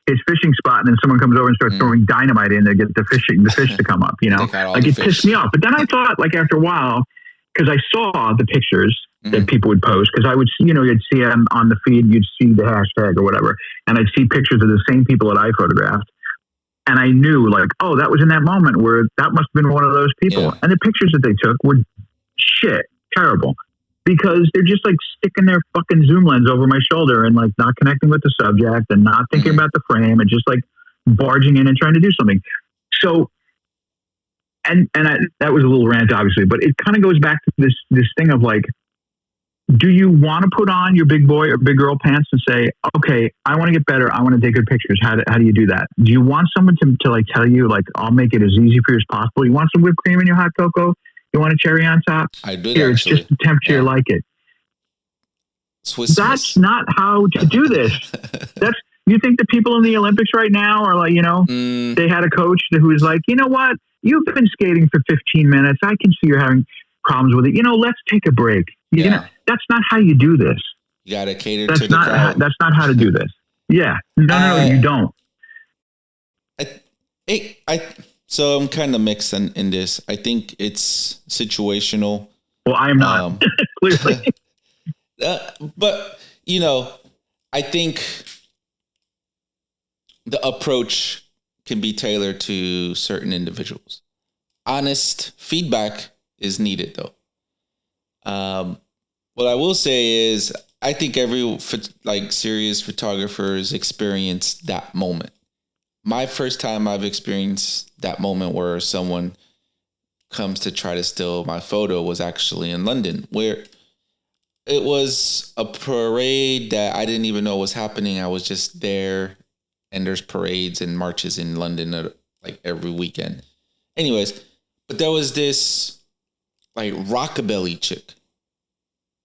his fishing spot, and then someone comes over and starts throwing dynamite in there to get the fish to come up, like it pissed me off. But then I thought, like, after a while, because I saw the pictures that people would post, because I would, you'd see them on the feed, you'd see the hashtag or whatever, and I'd see pictures of the same people that I photographed. And I knew, like, oh, that was in that moment where that must have been one of those people. Yeah. And the pictures that they took were shit, terrible. Because they're just like sticking their fucking zoom lens over my shoulder and like not connecting with the subject and not thinking about the frame and just like barging in and trying to do something. So, that was a little rant, obviously, but it kind of goes back to this thing of like, do you want to put on your big boy or big girl pants and say, okay, I want to get better. I want to take good pictures. How do you do that? Do you want someone to like tell you like, I'll make it as easy for you as possible? You want some whipped cream in your hot cocoa? You want a cherry on top? I do. Here, it's just the temperature you like it. That's not how to do this. You think the people in the Olympics right now are like, they had a coach who was like, you know what? You've been skating for 15 minutes. I can see you're having problems with it. Let's take a break. That's not how you do this. You got to cater to the crowd. That's not how to do this. Yeah. No, you don't. So I'm kind of mixed in this. I think it's situational. Well, I am not, clearly. But, I think the approach can be tailored to certain individuals. Honest feedback is needed, though. What I will say is I think every serious photographers experience that moment. My first time I've experienced that moment where someone comes to try to steal my photo was actually in London, where it was a parade that I didn't even know was happening. I was just there, and there's parades and marches in London like every weekend. Anyways, but there was this like rockabilly chick,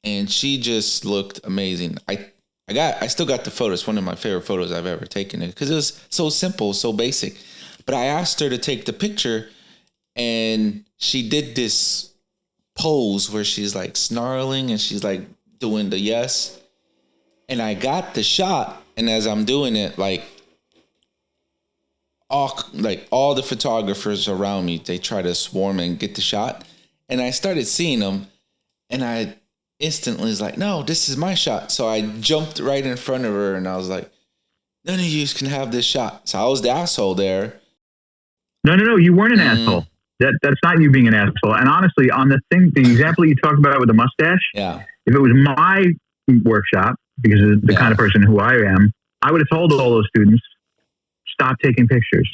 and she just looked amazing. I still got the photo. It's one of my favorite photos I've ever taken, because it was so simple, so basic. But I asked her to take the picture And she did this pose where she's like snarling and she's like doing the yes. And I got the shot. And as I'm doing it, like all the photographers around me, they try to swarm and get the shot. And I started seeing them, and I instantly was like, no, this is my shot. So I jumped right in front of her and I was like, none of you can have this shot. So I was the asshole there. No. You weren't an asshole. That's not you being an asshole. And honestly, on the example you talked about with the mustache, yeah. If it was my workshop, because of the kind of person who I am, I would have told all those students, stop taking pictures.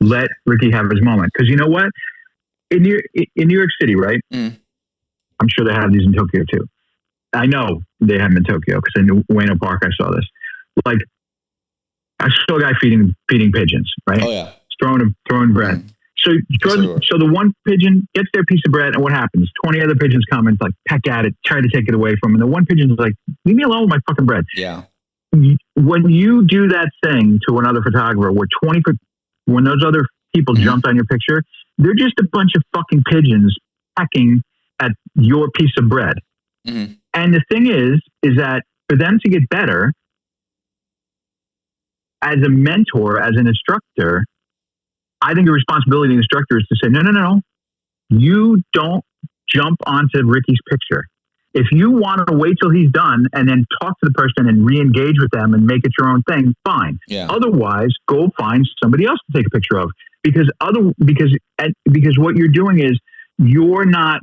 Let Ricky have his moment. Because you know what? In New York City, right? I'm sure they have these in Tokyo too. I know they have them in Tokyo because in Ueno Park I saw this. Like, I saw a guy feeding pigeons, right? Oh yeah, throwing bread. So the one pigeon gets their piece of bread, and what happens? 20 other pigeons come and like peck at it, try to take it away from him. And the one pigeon's like, leave me alone with my fucking bread. Yeah. When you do that thing to another photographer, when those other people jumped on your picture, they're just a bunch of fucking pigeons pecking at your piece of bread. And the thing is that for them to get better, as a mentor, as an instructor, I think the responsibility of the instructor is to say, no. You don't jump onto Ricky's picture. If you want to wait till he's done and then talk to the person and re-engage with them and make it your own thing, fine. Yeah. Otherwise, go find somebody else to take a picture of. Because what you're doing is you're not.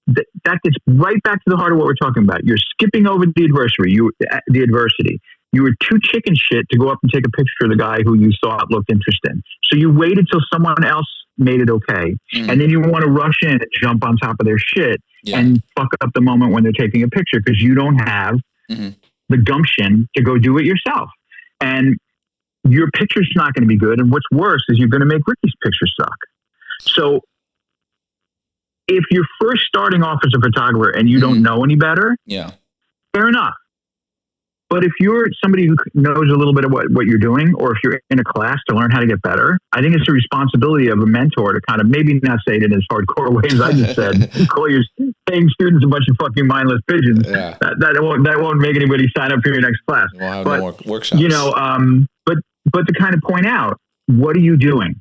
That gets right back to the heart of what we're talking about. You're skipping over the adversity. You were too chicken shit to go up and take a picture of the guy who you thought looked interesting. So you waited till someone else made it okay. And then you want to rush in and jump on top of their shit and fuck up the moment when they're taking a picture because you don't have the gumption to go do it yourself. And your picture's not going to be good. And what's worse is you're going to make Ricky's picture suck. So if you're first starting off as a photographer and you don't know any better, fair enough. But if you're somebody who knows a little bit of what you're doing, or if you're in a class to learn how to get better, I think it's the responsibility of a mentor to kind of maybe not say it in as hardcore way as I just said, call your paying students a bunch of fucking mindless pigeons. Yeah. That won't make anybody sign up for your next class. We'll have more workshops. You know, but to kind of point out, what are you doing?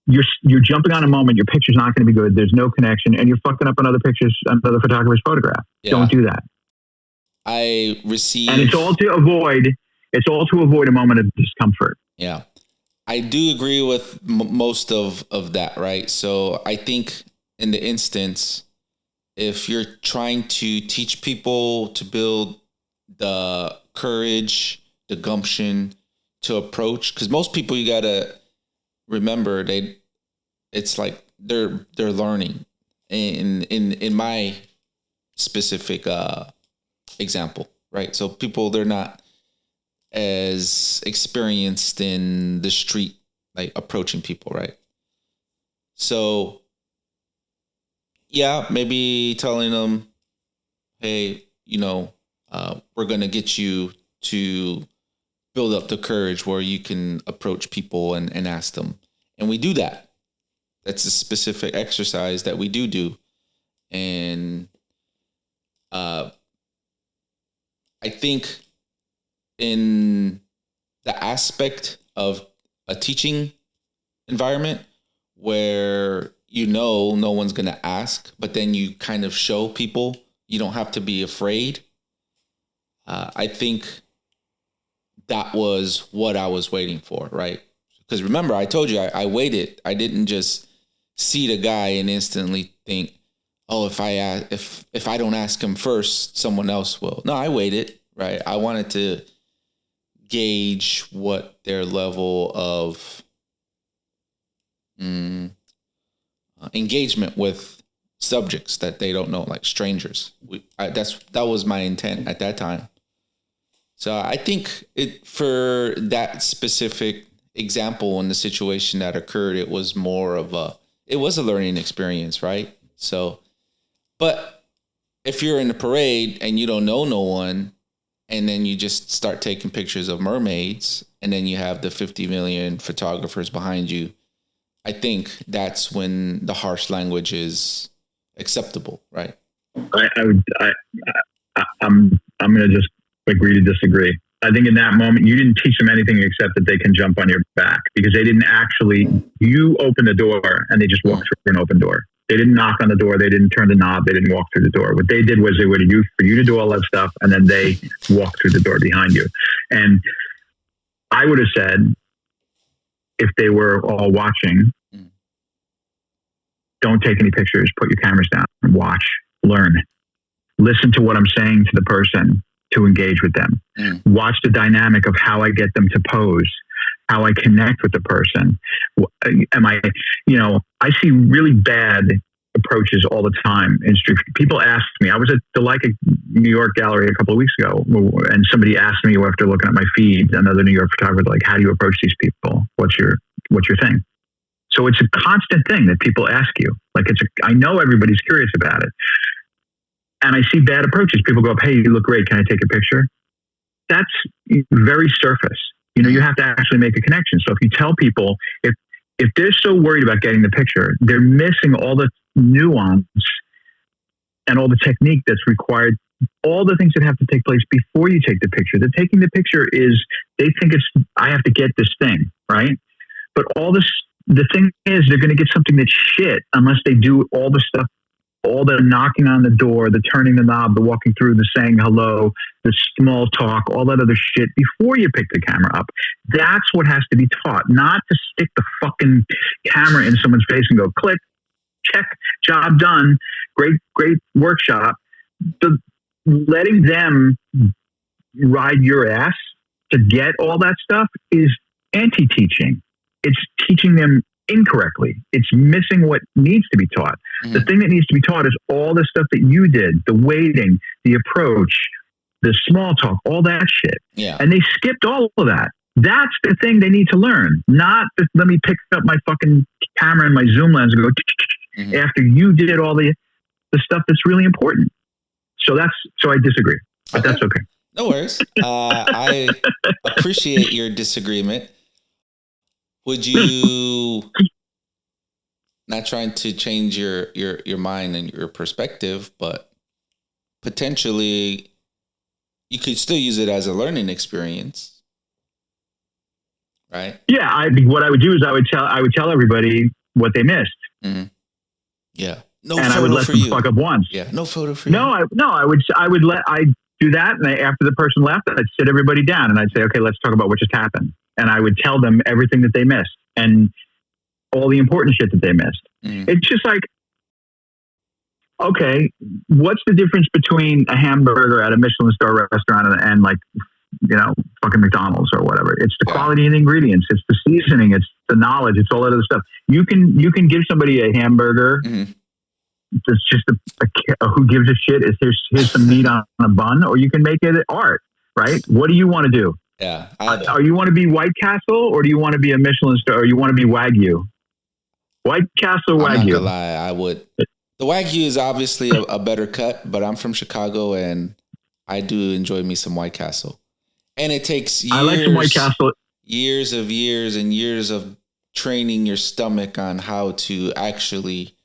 You're jumping on a moment. Your picture's not going to be good. There's no connection, and you're fucking up another photographer's photograph. Don't do that. I receive, and it's all to avoid a moment of discomfort. Yeah, I do agree with most of that. Right. So I think in the instance, if you're trying to teach people to build the courage, the gumption to approach, because most people, you gotta remember, it's like they're learning. In my specific example, right? So people, they're not as experienced in the street, like approaching people, right? So yeah, maybe telling them, hey, we're gonna get you to build up the courage where you can approach people and ask them. And we do that. That's a specific exercise that we do. And I think in the aspect of a teaching environment where no one's going to ask, but then you kind of show people you don't have to be afraid. I think that was what I was waiting for, right? Because remember, I told you I waited. I didn't just see the guy and instantly think, oh, if I don't ask him first, someone else will. No, I waited, right? I wanted to gauge what their level of engagement with subjects that they don't know, like strangers. That was my intent at that time. So I think for that specific example and the situation that occurred, it was more of a learning experience, right? So, but if you're in the parade and you don't know no one, and then you just start taking pictures of mermaids, and then you have the 50 million photographers behind you, I think that's when the harsh language is acceptable, right? I'm going to just agree to disagree. I think in that moment, you didn't teach them anything except that they can jump on your back, because they didn't actually, you opened the door and they just walked through an open door. They didn't knock on the door. They didn't turn the knob. They didn't walk through the door. What they did was they waited for you to do all that stuff, and then they walked through the door behind you. And I would have said, if they were all watching, don't take any pictures, put your cameras down, watch, learn, listen to what I'm saying to the person to engage with them. Watch the dynamic of how I get them to pose, how I connect with the person. I see really bad approaches all the time in street. People ask me, I was at the Leica New York gallery a couple of weeks ago, and somebody asked me after looking at my feed, another New York photographer, like, how do you approach these people? What's your thing? So it's a constant thing that people ask you. Like, I know everybody's curious about it. And I see bad approaches. People go up, hey, you look great. Can I take a picture? That's very surface. You have to actually make a connection. So if you tell people, if they're so worried about getting the picture, they're missing all the nuance and all the technique that's required, all the things that have to take place before you take the picture. The taking the picture is, they think I have to get this thing, right? But the thing is, they're going to get something that's shit unless they do all the stuff, all the knocking on the door, the turning the knob, the walking through, the saying hello, the small talk, all that other shit before you pick the camera up. That's what has to be taught, not to stick the fucking camera in someone's face and go, click, check, job done, great workshop. Letting them ride your ass to get all that stuff is anti-teaching. It's teaching them incorrectly. It's missing what needs to be taught. The thing that needs to be taught is all the stuff that you did, the waiting, the approach, the small talk, all that shit. Yeah. And they skipped all of that. That's the thing they need to learn. Not that, let me pick up my fucking camera and my zoom lens and go after you did all the stuff that's really important. So I disagree, but that's okay. No worries. I appreciate your disagreement. Would you, not trying to change your mind and your perspective, but potentially you could still use it as a learning experience, right? Yeah, what I would do is I would tell everybody what they missed. Mm-hmm. Yeah, I would let them fuck up once. Yeah, no photo for you. I'd do that, and after the person left, I'd sit everybody down and I'd say, okay, let's talk about what just happened. And I would tell them everything that they missed and all the important shit that they missed. It's just like, okay, what's the difference between a hamburger at a Michelin star restaurant and like, fucking McDonald's or whatever? It's the quality of the ingredients. It's the seasoning. It's the knowledge. It's all that other stuff. You can give somebody a hamburger. It's just a who gives a shit. Here's some meat on a bun, or you can make it art, right? What do you want to do? Yeah. Are you want to be White Castle, or do you want to be a Michelin star, or you want to be Wagyu? White Castle, Wagyu. I'm not gonna lie, I would. The Wagyu is obviously a better cut, but I'm from Chicago and I do enjoy me some White Castle. And it takes years, I like some White Castle. Years and years of training your stomach on how to actually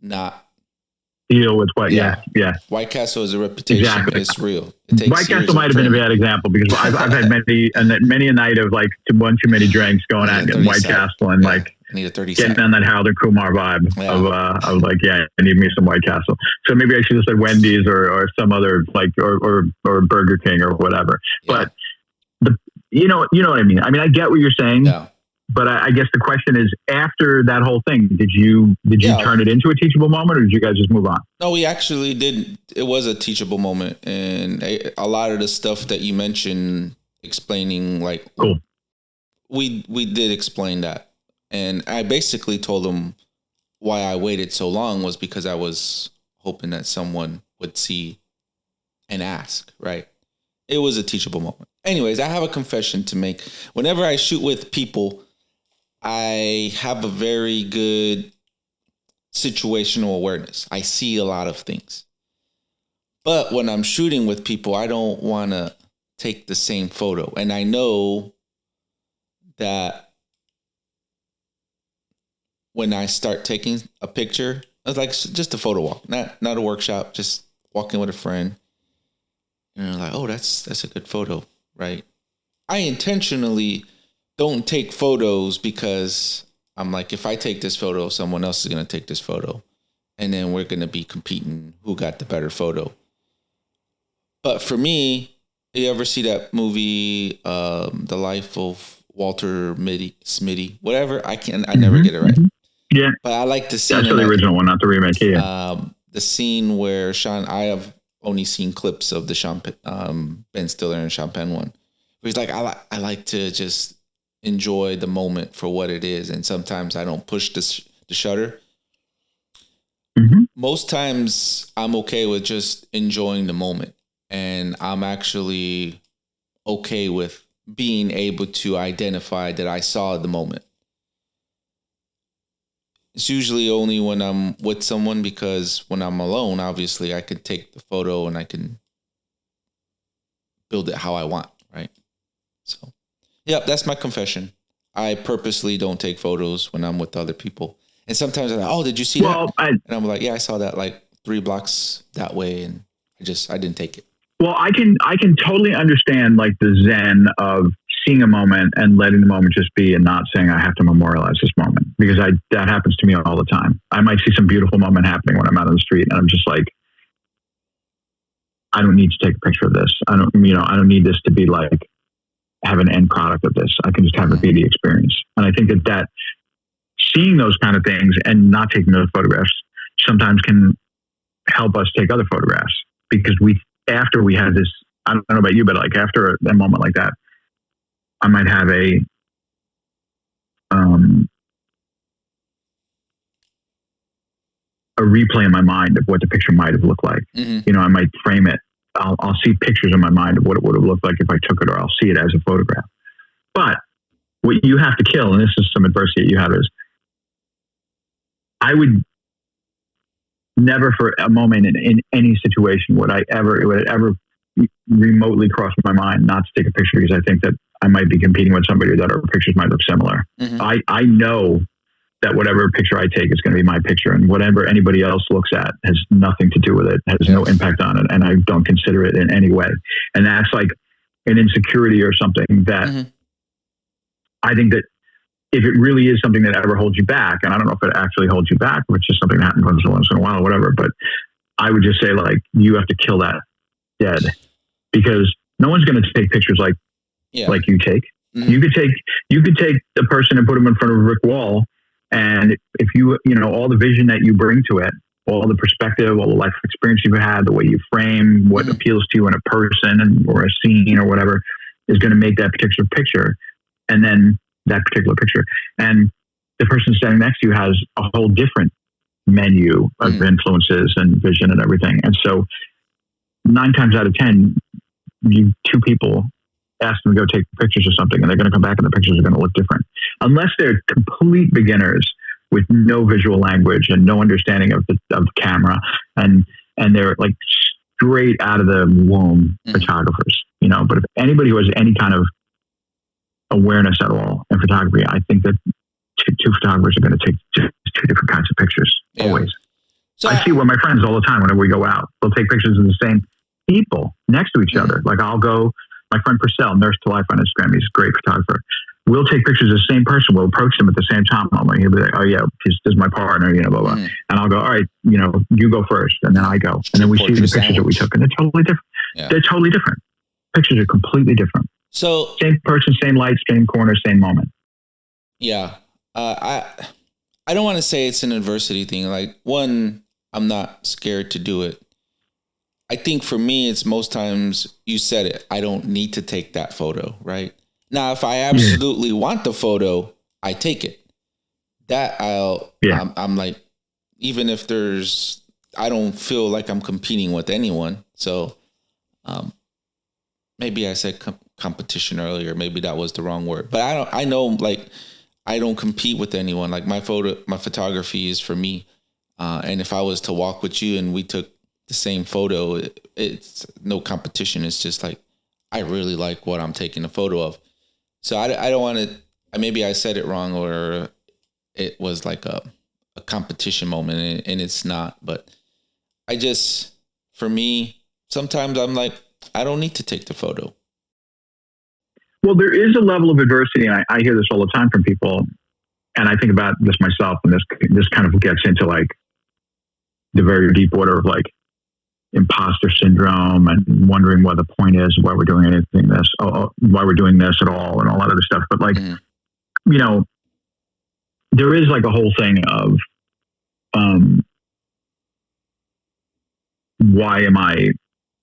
not deal with what. Yeah. White Castle is a reputation. Exactly. It's real. White Castle might have been a bad example because I've had many a night of like one too many drinks going out and getting White Castle and like I need a 30 getting on that Harold and Kumar vibe of like, I need me some White Castle. So maybe I should have said Wendy's or some other like or Burger King or whatever. Yeah. But you know what I mean. I mean, I get what you're saying. Yeah. But I guess the question is, after that whole thing, did you turn it into a teachable moment, or did you guys just move on? No, we actually did. It was a teachable moment, and a lot of the stuff that you mentioned, explaining like, cool. We did explain that, and I basically told them why I waited so long was because I was hoping that someone would see and ask. Right? It was a teachable moment. Anyways, I have a confession to make. Whenever I shoot with people, I have a very good situational awareness. I see a lot of things. But when I'm shooting with people, I don't want to take the same photo. And I know that when I start taking a picture, it's like just a photo walk, not a workshop, just walking with a friend. And you're like, oh, that's a good photo, right? I intentionally don't take photos because I'm like, if I take this photo, someone else is going to take this photo. And then we're going to be competing who got the better photo. But for me, you ever see that movie, The Life of Walter Smitty, whatever? I never get it right. Yeah. But I like the scene. That's the original one, not the remake. Yeah. The scene where I have only seen clips of the Ben Stiller and Sean Penn one. Where he's like, I like to just enjoy the moment for what it is. And sometimes I don't push the shutter. Mm-hmm. Most times I'm okay with just enjoying the moment. And I'm actually okay with being able to identify that I saw the moment. It's usually only when I'm with someone, because when I'm alone, obviously I can take the photo and I can build it how I want, right? So, yep, that's my confession. I purposely don't take photos when I'm with other people. And sometimes I'm like, oh, did you see that? And I'm like, yeah, I saw that like 3 blocks that way, and I didn't take it. Well, I can totally understand like the zen of seeing a moment and letting the moment just be and not saying I have to memorialize this moment, because that happens to me all the time. I might see some beautiful moment happening when I'm out on the street and I'm just like, I don't need to take a picture of this. I don't need this to be like, have an end product of this. I can just have it be the experience. And I think that seeing those kind of things and not taking those photographs sometimes can help us take other photographs, because after we have this, I don't know about you, but like after a moment like that, I might have a replay in my mind of what the picture might have looked like. Mm-hmm. I might frame it. I'll see pictures in my mind of what it would have looked like if I took it, or I'll see it as a photograph. But what you have to kill, and this is some adversity that you have, is I would never for a moment in any situation would it ever remotely cross my mind not to take a picture, because I think that I might be competing with somebody that our pictures might look similar. Mm-hmm. I know that whatever picture I take is going to be my picture, and whatever anybody else looks at has nothing to do with it, has no impact on it, and I don't consider it in any way. And that's like an insecurity or something that mm-hmm. I think that if it really is something that ever holds you back, and I don't know if it actually holds you back, or it's just something that happens once in a while or whatever, but I would just say like, you have to kill that dead, because no one's going to take pictures like you take. Mm-hmm. You could take the person and put them in front of a brick wall. And if all the vision that you bring to it, all the perspective, all the life experience you've had, the way you frame what mm-hmm. appeals to you in a person or a scene or whatever, is going to make that particular picture. And then that particular picture. And the person standing next to you has a whole different menu of mm-hmm. influences and vision and everything. And so 9 times out of 10, two people ask them to go take pictures of something, and they're going to come back and the pictures are going to look different. Unless they're complete beginners with no visual language and no understanding of the camera, and they're like straight out of the womb mm-hmm. photographers, but if anybody who has any kind of awareness at all in photography, I think that two photographers are going to take just 2 different kinds of pictures always. So I see with my friends all the time whenever we go out, they'll take pictures of the same people next to each mm-hmm. other. Like my friend Purcell, Nurse to Life on Instagram, he's a great photographer. We'll take pictures of the same person. We'll approach them at the same time. He'll be like, oh yeah, this is my partner, blah, blah. Mm-hmm. And I'll go, all right, you go first. And then I go. And then we see the pictures that we took, and they're totally different. Yeah. They're totally different. Pictures are completely different. So same person, same light, same corner, same moment. Yeah. I don't want to say it's an adversity thing. Like, one, I'm not scared to do it. I think for me, it's most times, you said it, I don't need to take that photo, right? Now, if I absolutely want the photo, I take it. That I'm like, even if I don't feel like I'm competing with anyone. So maybe I said competition earlier. Maybe that was the wrong word. But I know like, I don't compete with anyone. Like my photography is for me. And if I was to walk with you and we took the same photo, it's no competition. It's just like, I really like what I'm taking a photo of. So I don't want to, maybe I said it wrong, or it was like a competition moment, and it's not. But for me, sometimes I'm like, I don't need to take the photo. Well, there is a level of adversity, and I hear this all the time from people, and I think about this myself, and this kind of gets into like the very deep water of like imposter syndrome and wondering what the point is, why we're doing anything why we're doing this at all, and all that other stuff. But like, you know, there is like a whole thing of, why am I,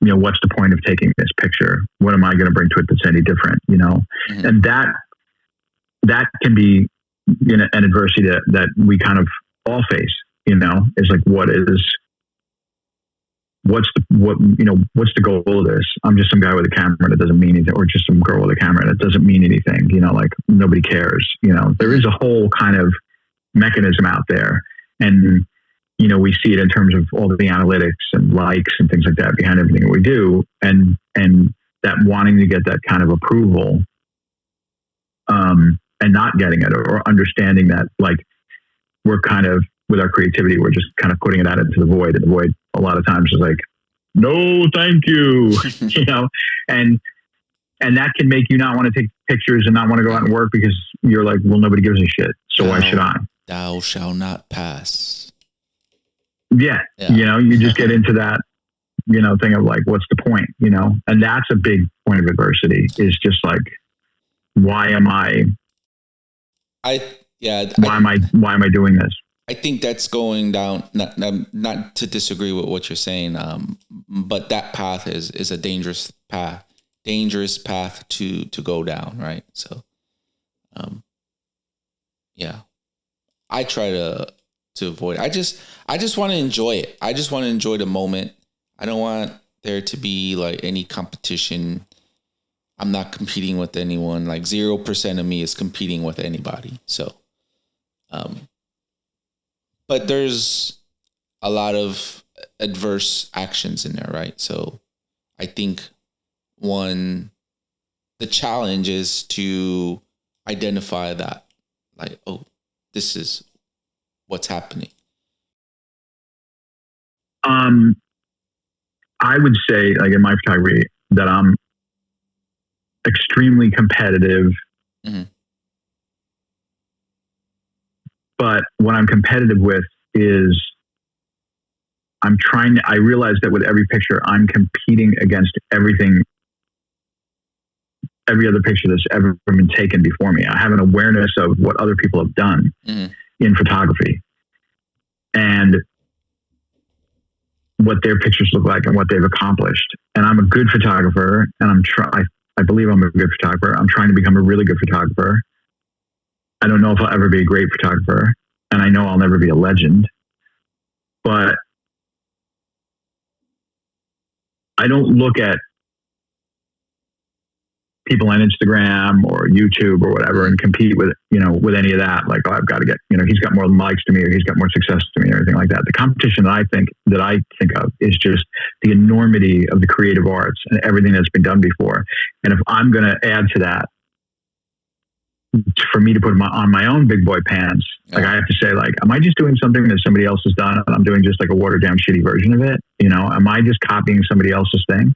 you know, what's the point of taking this picture? What am I going to bring to it that's any different, you know? And that can be, you know, an adversity that we kind of all face, you know, is like, what's the goal of this? I'm just some guy with a camera that doesn't mean anything, or just some girl with a camera that doesn't mean anything, you know, like nobody cares, you know. There is a whole kind of mechanism out there, and you know, we see it in terms of all the analytics and likes and things like that behind everything that we do, and that wanting to get that kind of approval, and not getting it, or understanding that like we're kind of, with our creativity, we're just kind of putting it out into the void, and the void a lot of times is like, no, thank you, you know, and that can make you not want to take pictures and not want to go out and work, because you're like, well, nobody gives a shit, so why should I? Thou shall not pass. Yeah. You know, you just get into that, you know, thing of like, what's the point, you know? And that's a big point of adversity, is just like, why am I doing this? I think that's going down, not to disagree with what you're saying, but that path is a dangerous path to go down, right? So, I try to avoid. I just want to enjoy it. I just want to enjoy the moment. I don't want there to be like any competition. I'm not competing with anyone. Like 0% of me is competing with anybody. So, but there's a lot of adverse actions in there, right? So I think the challenge is to identify that, like, oh, this is what's happening. I would say, like in my photography, that I'm extremely competitive. But what I'm competitive with is I realize that with every picture, I'm competing against every other picture that's ever been taken before me. I have an awareness of what other people have done in photography, and what their pictures look like and what they've accomplished. And I'm a good photographer, and I believe I'm a good photographer. I'm trying to become a really good photographer. I don't know if I'll ever be a great photographer, and I know I'll never be a legend, but I don't look at people on Instagram or YouTube or whatever and compete with any of that. Like, oh, I've got to get, he's got more likes to me, or he's got more success to me, or anything like that. The competition that I think of is just the enormity of the creative arts and everything that's been done before. And if I'm going to add to that, for me to put on my own big boy pants, like I have to say, like, am I just doing something that somebody else has done and I'm doing just like a watered down shitty version of it? Am I just copying somebody else's thing?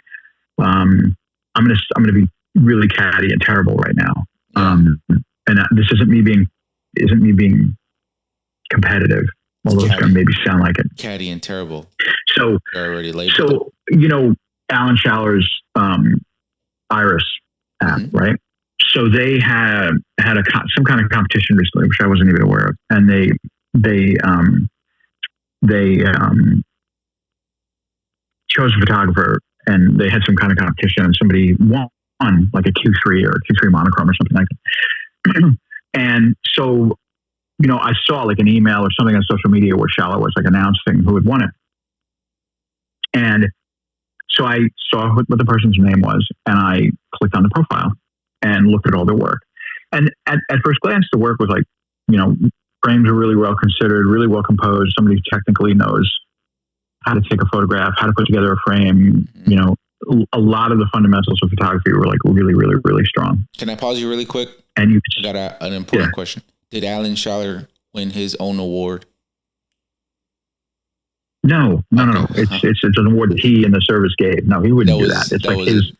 I'm going to be really catty and terrible right now. And this isn't me being competitive, although it's going to maybe sound like it. Catty and terrible. So, already labeled. Alan Shaller's Iris app, right? So they had some kind of competition recently, which I wasn't even aware of, and they chose a photographer, and they had some kind of competition, and somebody won like a Q3 or a Q3 monochrome or something like that. And so, I saw like an email or something on social media where Schaller was like announcing who had won it, and so I saw what the person's name was, and I clicked on the profile and looked at all their work. And at first glance, the work was like, frames are really well considered, really well composed. Somebody who technically knows how to take a photograph, how to put together a frame. A lot of the fundamentals of photography were like really, really, really strong. Can I pause you really quick? And I got an important question. Did Alan Schaller win his own award? No. It's an award that he and the service gave. No, he wouldn't do that.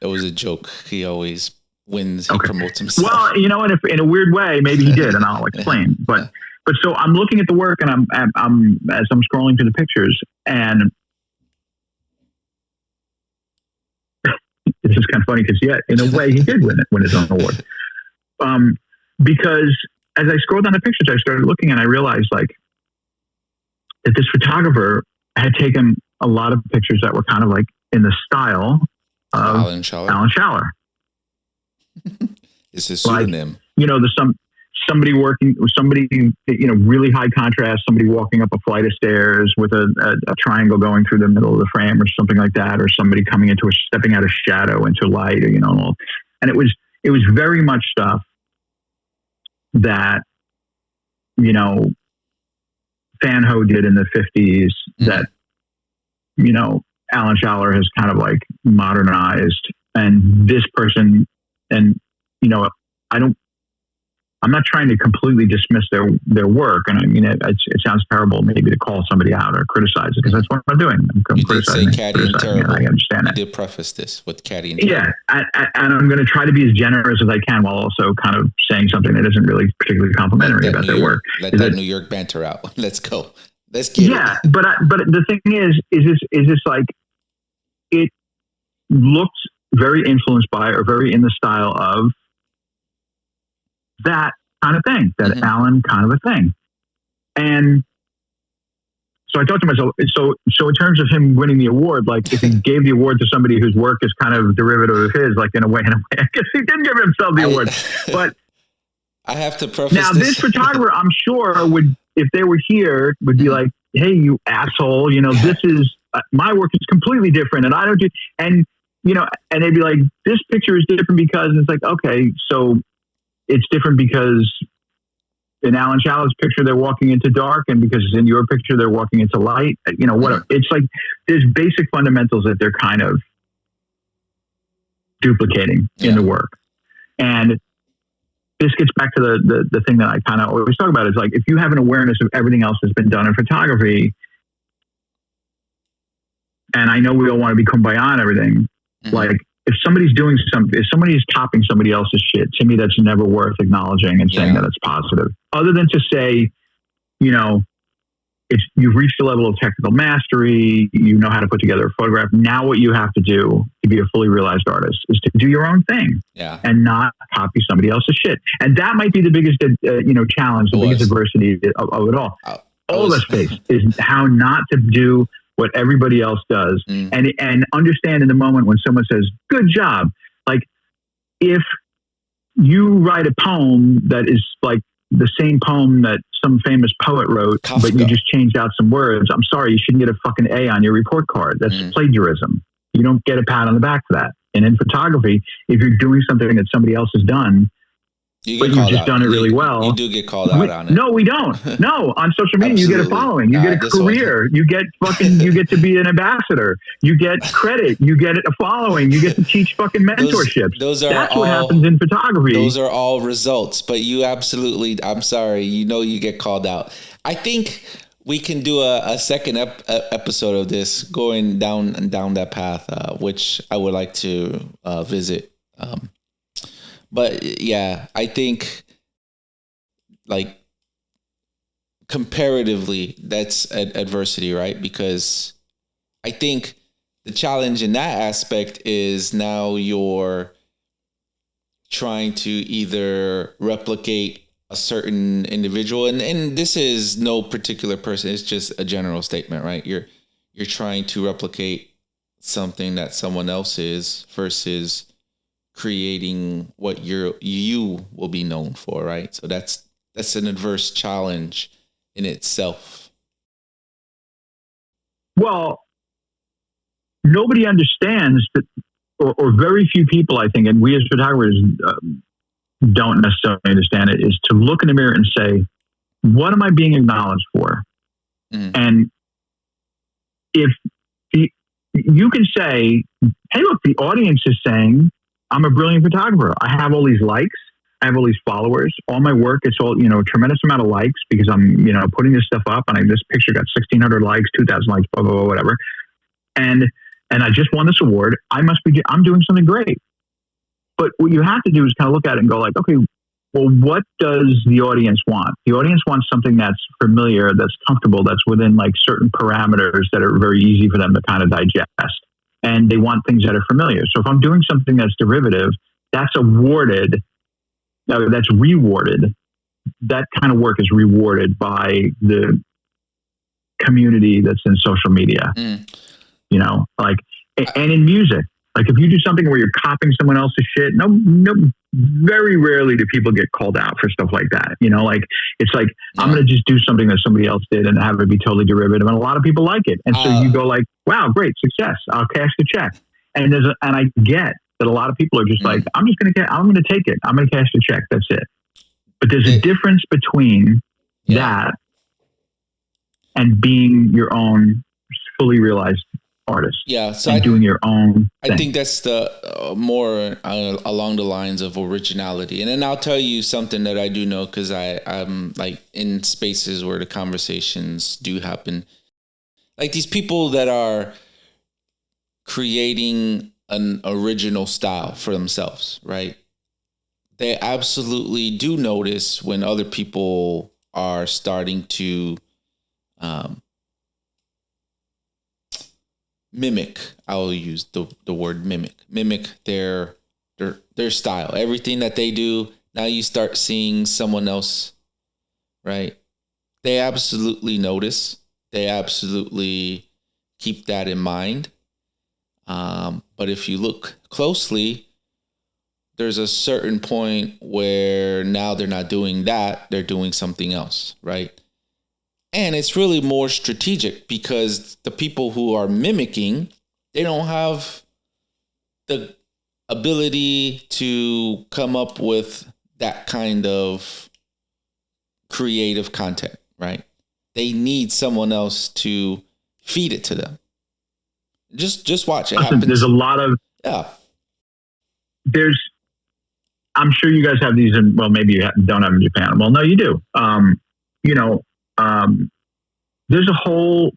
That was a joke. He always wins. He promotes himself. Well, you know what? If in a weird way, maybe he did, and I'll explain. But so I'm looking at the work, and I'm as I'm scrolling through the pictures, and this is kind of funny because in a way, he did win his own award. Because as I scrolled down the pictures, I started looking, and I realized like that this photographer had taken a lot of pictures that were kind of like in the style of Alan Schaller. It's his pseudonym. Like, you know, there's somebody, you know, really high contrast, somebody walking up a flight of stairs with a triangle going through the middle of the frame or something like that, or somebody stepping out of shadow into light, or, you know, and it was very much stuff that, you know, Fanho did in the 50s that, you know, Alan Schaller has kind of like modernized, and this person, and, you know, I'm not trying to completely dismiss their work. And I mean, it sounds terrible maybe to call somebody out or criticize it, because that's what I'm doing. I'm you did say catty and terrible. I understand that. You did preface this with catty and terrible. Yeah. And I'm going to try to be as generous as I can while also kind of saying something that isn't really particularly complimentary about their work. Let that New York banter out. Let's go. Let's get it. Yeah. But the thing is this like, it looked very influenced by, or very in the style of, that kind of thing, that Alan kind of a thing. And so I thought to myself, so in terms of him winning the award, like if he gave the award to somebody whose work is kind of derivative of his, like in a way, I guess he didn't give himself the award. But I have to preface now this photographer, I'm sure would, if they were here, would be like, hey, you asshole, you know, this is, my work is completely different, and I don't do, and, you know, and they'd be like, this picture is different because, it's like, okay, so it's different because in Alan Schaller's picture, they're walking into dark, and because in your picture, they're walking into light. You know, whatever. It's like there's basic fundamentals that they're kind of duplicating in the work. And this gets back to the thing that I kind of always talk about, is like, if you have an awareness of everything else that's been done in photography, and I know we all want to be kumbaya on everything, like, if somebody's doing something, if somebody's copying somebody else's shit, to me, that's never worth acknowledging and saying that it's positive. Other than to say, you know, if you've reached a level of technical mastery, you know how to put together a photograph. Now what you have to do to be a fully realized artist is to do your own thing and not copy somebody else's shit. And that might be the biggest, you know, challenge, the biggest adversity of it all. All of us face is how not to do what everybody else does, and understand in the moment when someone says, good job. Like, if you write a poem that is like the same poem that some famous poet wrote, Kafka, but you just changed out some words, I'm sorry, you shouldn't get a fucking A on your report card. That's plagiarism. You don't get a pat on the back for that. And in photography, if you're doing something that somebody else has done, but you've just done it really well. You do get called out on it. No, we don't. No, on social media, you get a following, you get a career, you get to be an ambassador, you get credit, you get a following, you get to teach fucking mentorships. That's what happens in photography. Those are all results, but you absolutely, I'm sorry, you know, you get called out. I think we can do a second episode of this, going down that path, which I would like to visit. But yeah, I think, like, comparatively, that's adversity, right? Because I think the challenge in that aspect is now you're trying to either replicate a certain individual, and this is no particular person, it's just a general statement, right? You're trying to replicate something that someone else is versus creating what you will be known for, right? So that's an adverse challenge in itself. Well, nobody understands that, or very few people, I think, and we as photographers don't necessarily understand it, is to look in the mirror and say, what am I being acknowledged for? And if you can say, hey, look, the audience is saying, I'm a brilliant photographer. I have all these likes. I have all these followers. All my work, it's all, a tremendous amount of likes because I'm, putting this stuff up, and this picture got 1,600 likes, 2,000 likes, blah, blah, blah, whatever. And I just won this award. I'm doing something great. But what you have to do is kind of look at it and go like, okay, well, what does the audience want? The audience wants something that's familiar, that's comfortable, that's within like certain parameters that are very easy for them to kind of digest. And they want things that are familiar. So if I'm doing something that's derivative, that's rewarded. That kind of work is rewarded by the community that's in social media. And in music. Like if you do something where you're copying someone else's shit, no, very rarely do people get called out for stuff like that. It's like, I'm going to just do something that somebody else did and have it be totally derivative. And a lot of people like it. And so you go like, wow, great success. I'll cash the check. And I get that a lot of people are just like, I'm going to take it. I'm going to cash the check. That's it. But there's a difference between that and being your own fully realized artist. Yeah, so doing your own thing. I think that's the more along the lines of originality. And then I'll tell you something that I do know, because I'm like in spaces where the conversations do happen. Like these people that are creating an original style for themselves, right? They absolutely do notice when other people are starting to mimic. I'll use the word mimic their style. Everything that they do, now you start seeing someone else, right? They absolutely notice. They absolutely keep that in mind. But if you look closely, there's a certain point where now they're not doing that, they're doing something else, right? And it's really more strategic because the people who are mimicking, they don't have the ability to come up with that kind of creative content, right? They need someone else to feed it to them. Just watch it. Happens. There's a lot of I'm sure you guys have these in, well, maybe you don't have in Japan. Well, no, you do. There's a whole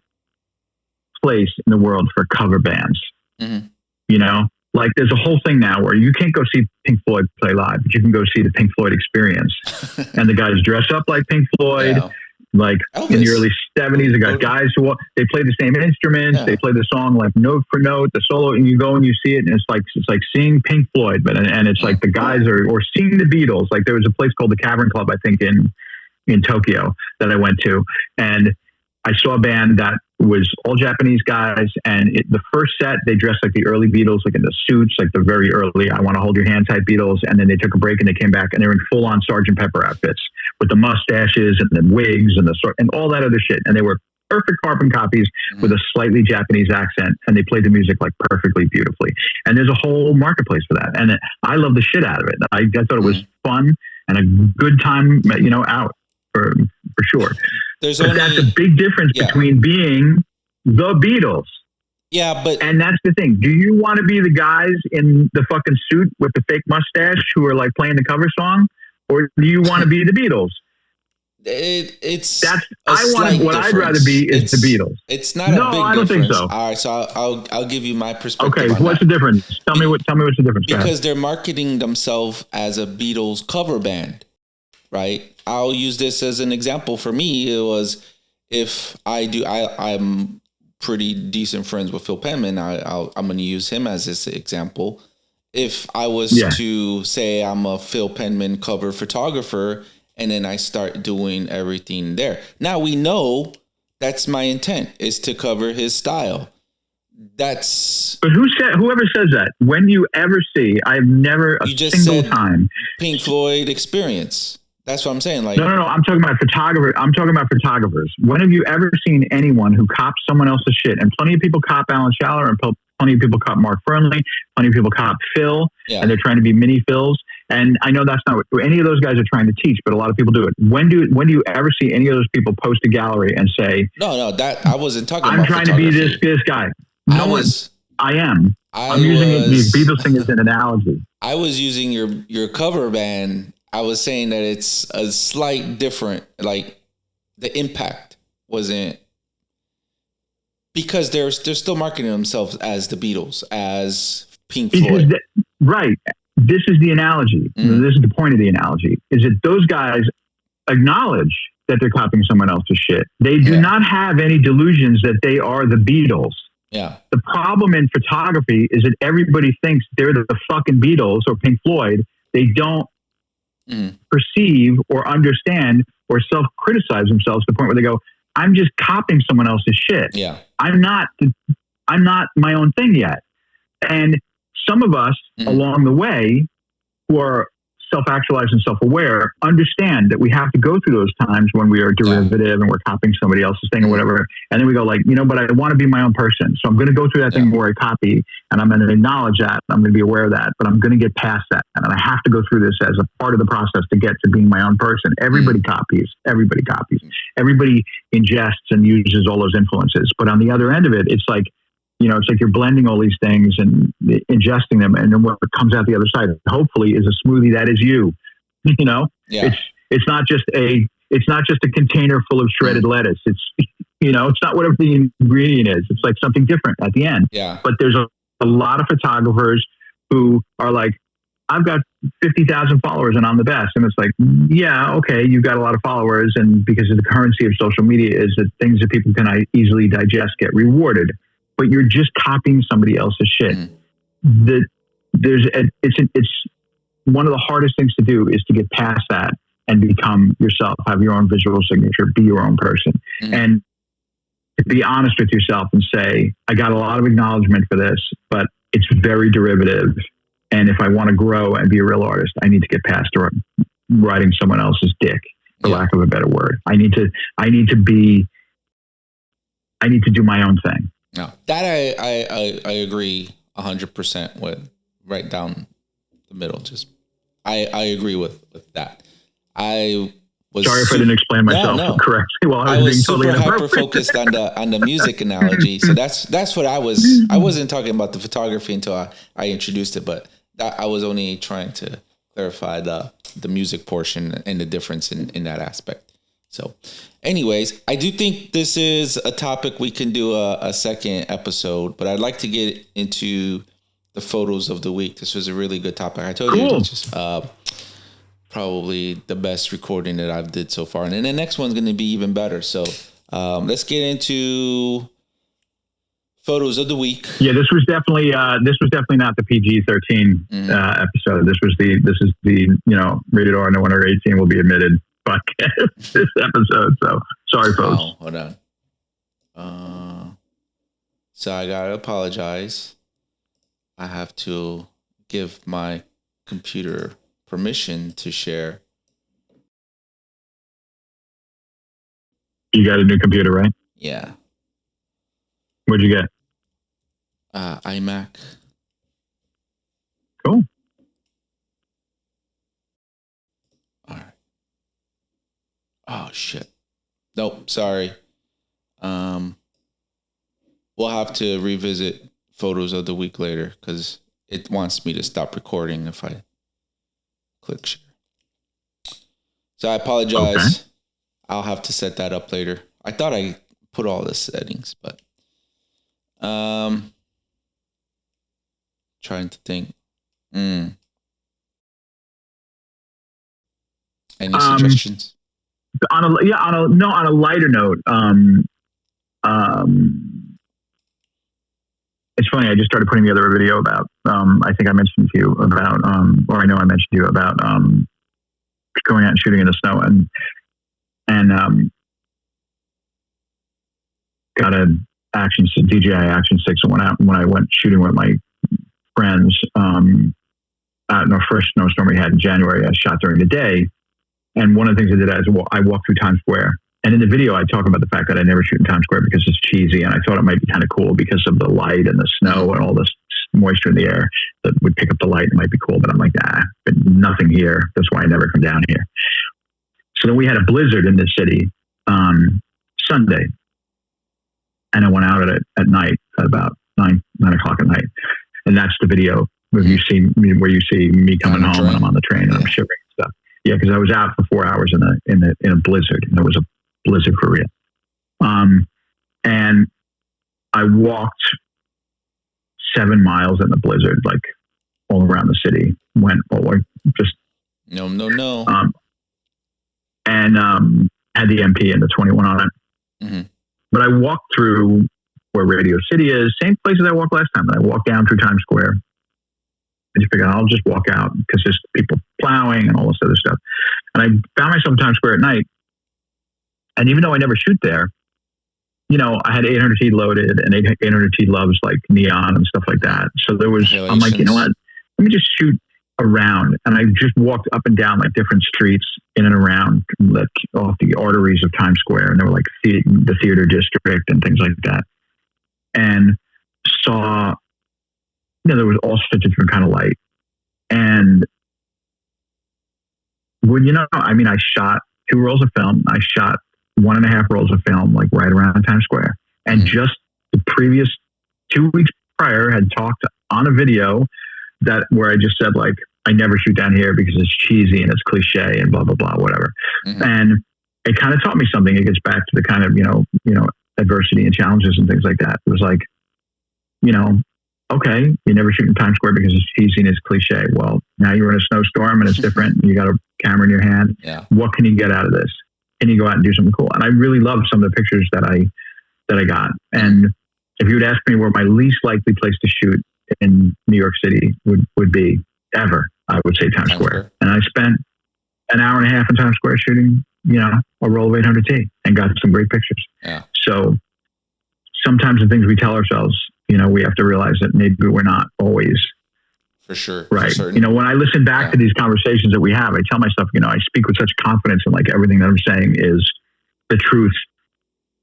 place in the world for cover bands. Mm-hmm. Like there's a whole thing now where you can't go see Pink Floyd play live, but you can go see the Pink Floyd experience. And the guys dress up like Pink Floyd. Yeah. Like Elvis. In the early 70s, they got guys who they play the same instruments. Yeah. They play the song like note for note, the solo, and you go and you see it, and it's like seeing Pink Floyd, but and it's like the guys or seeing the Beatles. Like there was a place called the Cavern Club, I think in Tokyo that I went to, and I saw a band that was all Japanese guys, and the first set they dressed like the early Beatles, like in the suits, like the very early "I Want to Hold Your Hand" type Beatles, and then they took a break and they came back and they were in full on Sgt. Pepper outfits with the mustaches and the wigs and all that other shit, and they were perfect carbon copies with a slightly Japanese accent, and they played the music like perfectly beautifully. And there's a whole marketplace for that, and I love the shit out of it. I thought it was fun and a good time, out for sure. That's a big difference between being the Beatles. Yeah, and that's the thing. Do you want to be the guys in the fucking suit with the fake mustache who are like playing the cover song, or do you want to be the Beatles? I'd rather be is the Beatles. It's not a big difference. No, I don't think so. All right, so I'll give you my perspective. Okay, what's the difference? Tell me what's the difference. Because they're marketing themselves as a Beatles cover band. Right. I'll use this as an example. For me, it was if I'm pretty decent friends with Phil Penman. I'm going to use him as this example. If I was to say I'm a Phil Penman cover photographer, and then I start doing everything there. Now we know that's my intent, is to cover his style. But whoever says that, when you ever see, I've never single time Pink Floyd experience. That's what I'm saying. Like, no. I'm talking about photographers. When have you ever seen anyone who cops someone else's shit? And plenty of people cop Alan Schaller, and plenty of people cop Mark Fernley. Plenty of people cop Phil, and they're trying to be mini Phils. And I know that's not what any of those guys are trying to teach, but a lot of people do it. When do you ever see any of those people post a gallery and say, "No, that I wasn't talking about. I'm trying to be this guy." I am. I'm using the Beatles thing as an analogy. I was using your cover band I was saying that it's a slight different, like the impact wasn't, because they're still marketing themselves as the Beatles, as Pink Floyd. Right. This is the analogy. Mm. This is the point of the analogy, is that those guys acknowledge that they're copying someone else's shit. They do not have any delusions that they are the Beatles. Yeah. The problem in photography is that everybody thinks they're the fucking Beatles or Pink Floyd. They don't perceive or understand or self-criticize themselves to the point where they go, I'm just copying someone else's shit. Yeah. I'm not my own thing yet. And some of us along the way who are self-actualized and self-aware understand that we have to go through those times when we are derivative and we're copying somebody else's thing or whatever. And then we go like, but I want to be my own person. So I'm going to go through that thing where I copy, and I'm going to acknowledge that. I'm going to be aware of that, but I'm going to get past that. And I have to go through this as a part of the process to get to being my own person. Everybody copies. Everybody copies. Everybody ingests and uses all those influences. But on the other end of it, it's like, it's like you're blending all these things and ingesting them, and then what comes out the other side, hopefully, is a smoothie that is you. Yeah. It's not just a container full of shredded lettuce. It's it's not whatever the ingredient is. It's like something different at the end. Yeah. But there's a lot of photographers who are like, I've got 50,000 followers and I'm the best. And it's like, yeah, okay, you've got a lot of followers, and because of the currency of social media is that things that people can easily digest get rewarded. But you're just copying somebody else's shit. It's one of the hardest things to do is to get past that and become yourself, have your own visual signature, be your own person, and to be honest with yourself and say, I got a lot of acknowledgement for this, but it's very derivative. And if I want to grow and be a real artist, I need to get past writing someone else's dick, for lack of a better word. I need to do my own thing. No, that I agree 100% with, right down the middle. Just I agree with that. I was sorry if I didn't explain myself correctly. Well, I was totally super hyper focused on the music analogy. So that's what I wasn't talking about the photography until I introduced it, but I was only trying to clarify the music portion and the difference in that aspect. So anyways, I do think this is a topic we can do a second episode, but I'd like to get into the photos of the week. This was a really good topic. I told you it's just probably the best recording that I've did so far. And then the next one's going to be even better. So let's get into photos of the week. Yeah, this was definitely not the PG-13 episode. This is the rated R, no one under 18 will be admitted podcast this episode. So sorry, folks. Oh, hold on. So I gotta apologize. I have to give my computer permission to share. You got a new computer, right? Yeah. What'd you get? iMac. Cool. All right. Oh shit. Nope, sorry. We'll have to revisit photos of the week later because it wants me to stop recording if I click share. So I apologize. Okay. I'll have to set that up later. I thought I put all the settings, but trying to think. Any suggestions? On a lighter note, it's funny. I just started putting together a video about. I think I mentioned to you about, or I know I mentioned to you about going out and shooting in the snow, and got a DJI Action 6, and went out when I went shooting with my friends out in our first snowstorm we had in January. I shot during the day, and one of the things I did is I walked through Times Square. And in the video, I talk about the fact that I never shoot in Times Square because it's cheesy, and I thought it might be kind of cool because of the light and the snow and all this moisture in the air that would pick up the light. It might be cool, but I'm like, but nothing here. That's why I never come down here. So then we had a blizzard in this city Sunday, and I went out at night at about 9 o'clock at night, and that's the video where you see me coming home and I'm on the train and I'm shivering and stuff. Yeah, because I was out for 4 hours in a blizzard, and it was a blizzard for real. And I walked 7 miles in the blizzard, like all around the city. Went like just no. And had the MP and the 21 on it. Mm-hmm. But I walked through where Radio City is, same places I walked last time. And I walked down through Times Square. I just figured I'll just walk out because there's people plowing and all this other stuff. And I found myself in Times Square at night. And even though I never shoot there, you know, I had 800T loaded, and 800T loves like neon and stuff like that. So there was, I'm like, you know what? Let me just shoot around. And I just walked up and down like different streets in and around, like off the arteries of Times Square. And there were like the theater district and things like that. And saw, you know, there was all sorts of different kind of light. And well, you know, I mean, I shot 2 rolls of film. I shot 1.5 rolls of film, like right around Times Square. And just the previous 2 weeks prior had talked on a video that where I just said, like, I never shoot down here because it's cheesy and it's cliche and blah, blah, blah, whatever. Mm-hmm. And it kind of taught me something. It gets back to the kind of, you know, adversity and challenges and things like that. It was like, you know, okay, you never shoot in Times Square because it's cheesy and it's cliche. Well, now you're in a snowstorm and it's different. You got a camera in your hand. Yeah. What can you get out of this? Can you go out and do something cool? And I really loved some of the pictures that I got. And if you would ask me where my least likely place to shoot in New York City would be ever, I would say Times Square. And I spent an hour and a half in Times Square shooting, you know, a roll of 800T and got some great pictures. Yeah. So sometimes the things we tell ourselves, you know, we have to realize that maybe we're not always for sure. Right. For you know, when I listen back to these conversations that we have, I tell myself, you know, I speak with such confidence and like everything that I'm saying is the truth,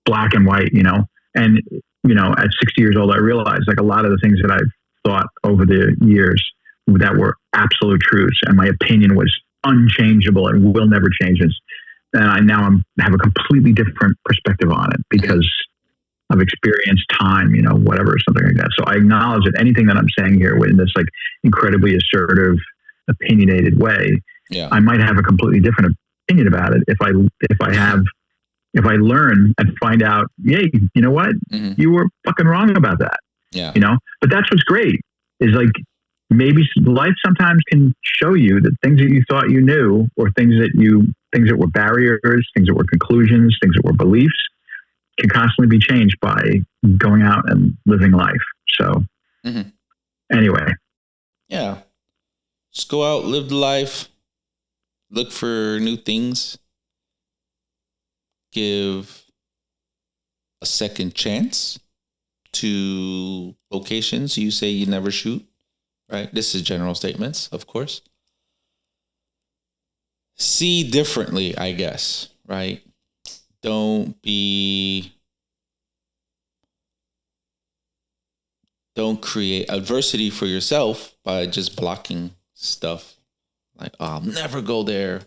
black and white, you know, and, you know, at 60 years old, I realized like a lot of the things that I've thought over the years that were absolute truths and my opinion was unchangeable and will never change. And I now have a completely different perspective on it because I've experienced time, you know, whatever, something like that. So I acknowledge that anything that I'm saying here in this like incredibly assertive, opinionated way, I might have a completely different opinion about it if I learn and find out, yay, you know what? You were fucking wrong about that. Yeah. You know, but that's what's great is like maybe life sometimes can show you that things that you thought you knew or things that were barriers, things that were conclusions, things that were beliefs can constantly be changed by going out and living life. So anyway. Yeah. Just go out, live the life, look for new things, give a second chance to locations you say you never shoot, right? This is general statements, of course. See differently, I guess, right? Don't create adversity for yourself by just blocking stuff. Like, oh, I'll never go there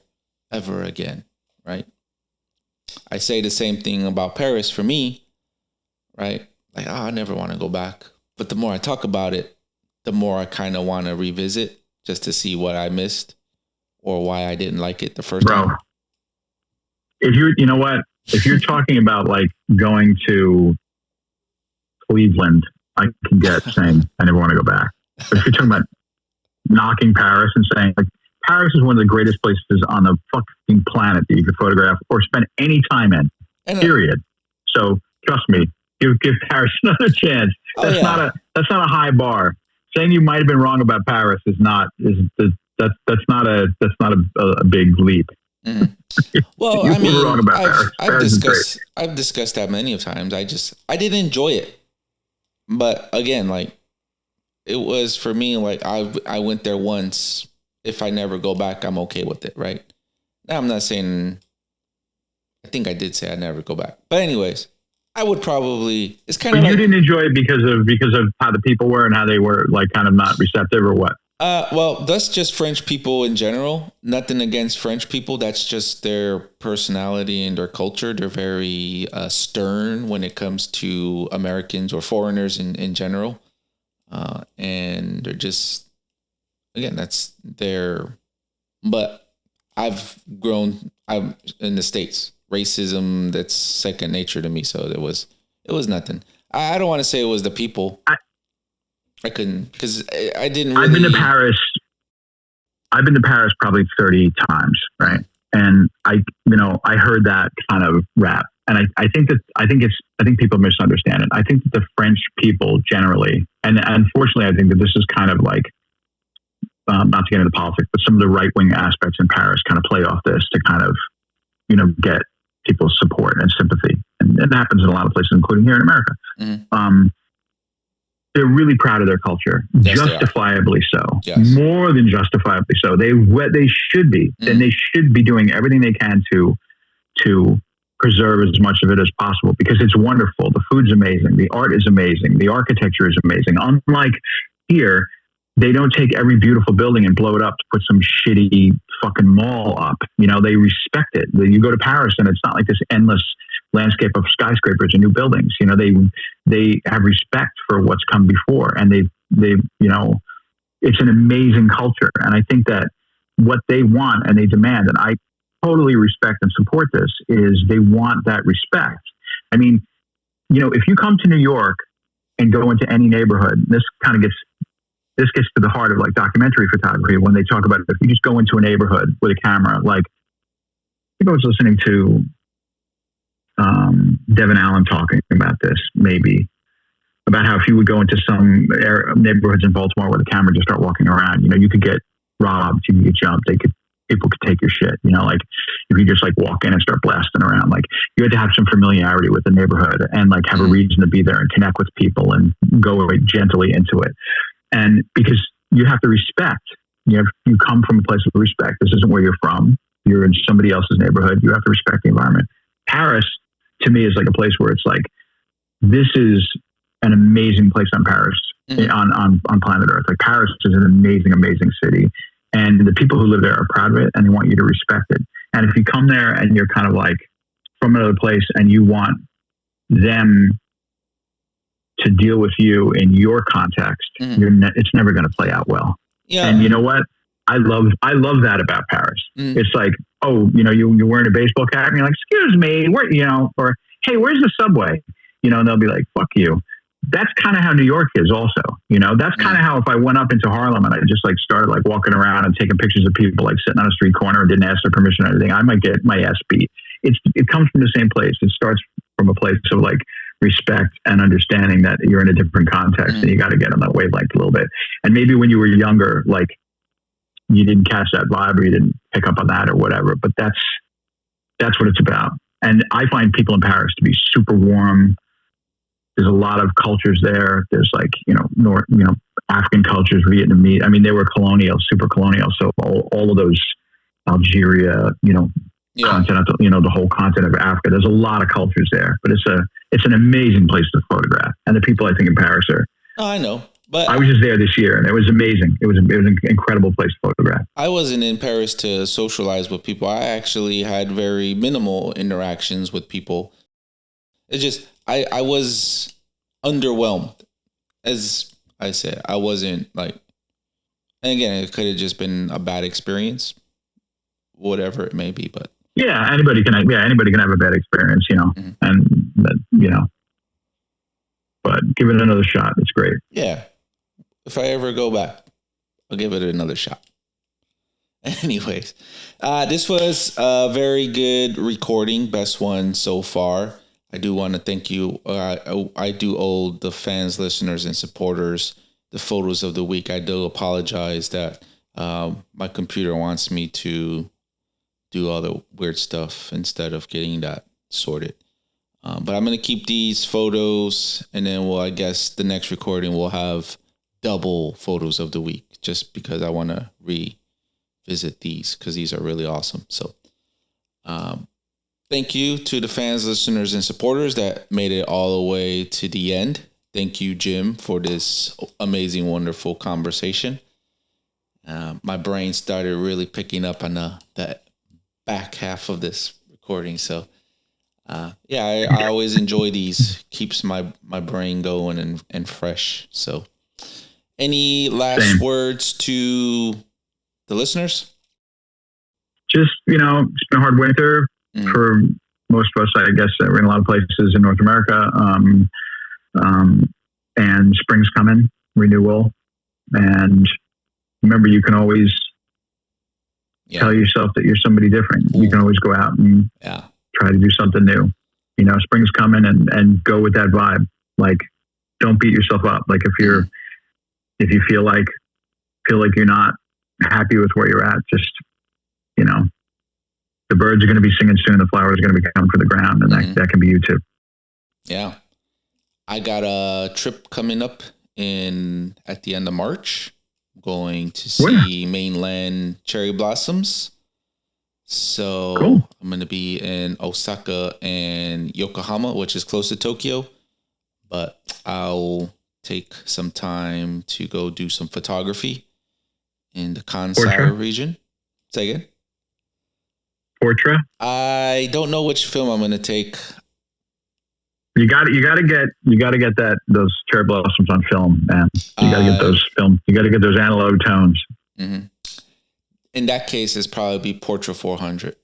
ever again, right? I say the same thing about Paris for me, right? Like, oh, I never want to go back. But the more I talk about it, the more I kind of want to revisit just to see what I missed or why I didn't like it the first time. If you're talking about like going to Cleveland, I can get saying I never want to go back. But if you're talking about knocking Paris and saying like Paris is one of the greatest places on the fucking planet that you could photograph or spend any time in, period. So trust me, give Paris another chance. That's not a high bar. Saying you might have been wrong about Paris that's not a big leap. Well, I mean, wrong about I've discussed that many of times. I didn't enjoy it, but again, like it was for me. Like I went there once. If I never go back, I'm okay with it, right? Now I'm not saying. I think I did say I'd never go back, but anyways, I would probably. It's kind of. But you didn't enjoy it because of how the people were and how they were like kind of not receptive or what? Well, that's just French people in general. Nothing against French people. That's just their personality and their culture. They're very stern when it comes to Americans or foreigners in general. And they're just, again, that's their, but I've grown. I'm in the States. Racism, that's second nature to me. So it was nothing. I don't want to say it was the people. I couldn't, because I didn't really. I've been to Paris probably 30 times, right? And I heard that kind of rap, and I think people misunderstand it. I think that the French people generally, and unfortunately, I think that this is kind of like, not to get into politics, but some of the right wing aspects in Paris kind of play off this to kind of, get people's support and sympathy, and it happens in a lot of places, including here in America. Mm-hmm. They're really proud of their culture, yes, justifiably so, yes. More than justifiably so. They should be, and they should be doing everything they can to preserve as much of it as possible, because it's wonderful. The food's amazing, the art is amazing, the architecture is amazing. Unlike here, they don't take every beautiful building and blow it up to put some shitty fucking mall up. They respect it. You go to Paris and it's not like this endless landscape of skyscrapers and new buildings. They have respect for what's come before, and they it's an amazing culture. And I think that what they want and they demand, and I totally respect and support this, is they want that respect. I mean, if you come to New York and go into any neighborhood, this gets to the heart of like documentary photography, when they talk about it. If you just go into a neighborhood with a camera, like I think I was listening to Devin Allen talking about this, maybe, about how if you would go into some neighborhoods in Baltimore where the camera just start walking around, you could get robbed, you could get jumped, people could take your shit, like if you just like walk in and start blasting around, like you had to have some familiarity with the neighborhood and like have a reason to be there and connect with people and go like gently into it. And because you have to respect, you come from a place of respect. This isn't where you're from. You're in somebody else's neighborhood. You have to respect the environment. Paris, to me, is like a place where it's like, this is an amazing place on on planet Earth. Like Paris is an amazing, amazing city. And the people who live there are proud of it, and they want you to respect it. And if you come there and you're kind of like from another place and you want them to deal with you in your context, it's never going to play out well. Yeah. And you know what? I love that about Paris. It's like, oh, you're wearing a baseball cap and you're like, excuse me, or hey, where's the subway? And they'll be like, fuck you. That's kind of how New York is also, that's kind of how if I went up into Harlem and I just like started like walking around and taking pictures of people like sitting on a street corner and didn't ask their permission or anything, I might get my ass beat. It comes from the same place. It starts from a place of like respect and understanding that you're in a different context and you got to get on that wavelength a little bit. And maybe when you were younger, like you didn't catch that vibe or you didn't pick up on that or whatever, but that's what it's about. And I find people in Paris to be super warm. There's a lot of cultures there. There's like, African cultures, Vietnamese. I mean, they were colonial, super colonial. So all of those, Algeria, continental, the whole continent of Africa. There's a lot of cultures there, but it's an amazing place to photograph. And the people I think in Paris are. Oh, I know, but I was just there this year and it was amazing. It was an incredible place to photograph. I wasn't in Paris to socialize with people. I actually had very minimal interactions with people. It's just, I was underwhelmed. As I said, I wasn't like, and again, it could have just been a bad experience, whatever it may be, but. Yeah, anybody can have a bad experience, and but give it another shot. It's great. Yeah. If I ever go back, I'll give it another shot. Anyways, this was a very good recording. Best one so far. I do want to thank you. I do owe the fans, listeners, and supporters the photos of the week. I do apologize that my computer wants me to do all the weird stuff instead of getting that sorted. But I'm going to keep these photos, and then I guess the next recording will have double photos of the week, just because I want to revisit these because these are really awesome. So thank you to the fans, listeners, and supporters that made it all the way to the end. Thank you, Jim, for this amazing, wonderful conversation. My brain started really picking up on that back half of this recording. So, I always enjoy these. Keeps my brain going and fresh. So, any last words to the listeners? just, it's been a hard winter for most of us, I guess. We're in a lot of places in North America. And spring's coming, renewal. And remember, you can always tell yourself that you're somebody different. Ooh. You can always go out and try to do something new. Spring's coming, and go with that vibe. Like, don't beat yourself up. Like, if you feel like you're not happy with where you're at, just, the birds are going to be singing soon. The flowers are going to be coming for the ground, and that can be you too. Yeah. I got a trip coming up at the end of March, going to see mainland cherry blossoms. So cool. I'm going to be in Osaka and Yokohama, which is close to Tokyo, but I'll take some time to go do some photography in the Kansai region. Say again? Portrait? I don't know which film I'm going to take. You got to get those cherry blossoms on film, man. You got to get those film. You got to get those analog tones. Mm-hmm. In that case, it's probably be Portrait 400.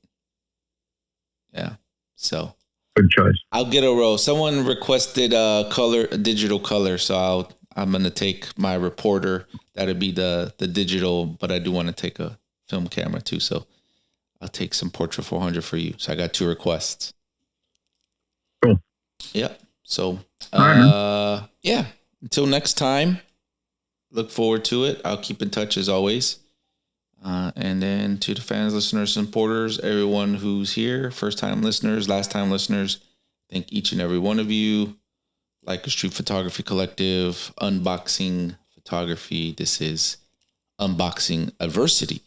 Yeah. So good choice. I'll get a roll. Someone requested digital color, so I'm going to take my reporter. That'd be the digital, but I do want to take a film camera too. So I'll take some Portrait 400 for you. So I got 2 requests. Cool. Yeah. So, until next time, look forward to it. I'll keep in touch as always. And then to the fans, listeners, supporters, everyone who's here, first time listeners, last time listeners, thank each and every one of you. Like a Street Photography Collective, Unboxing Photography. This is Unboxing Adversity.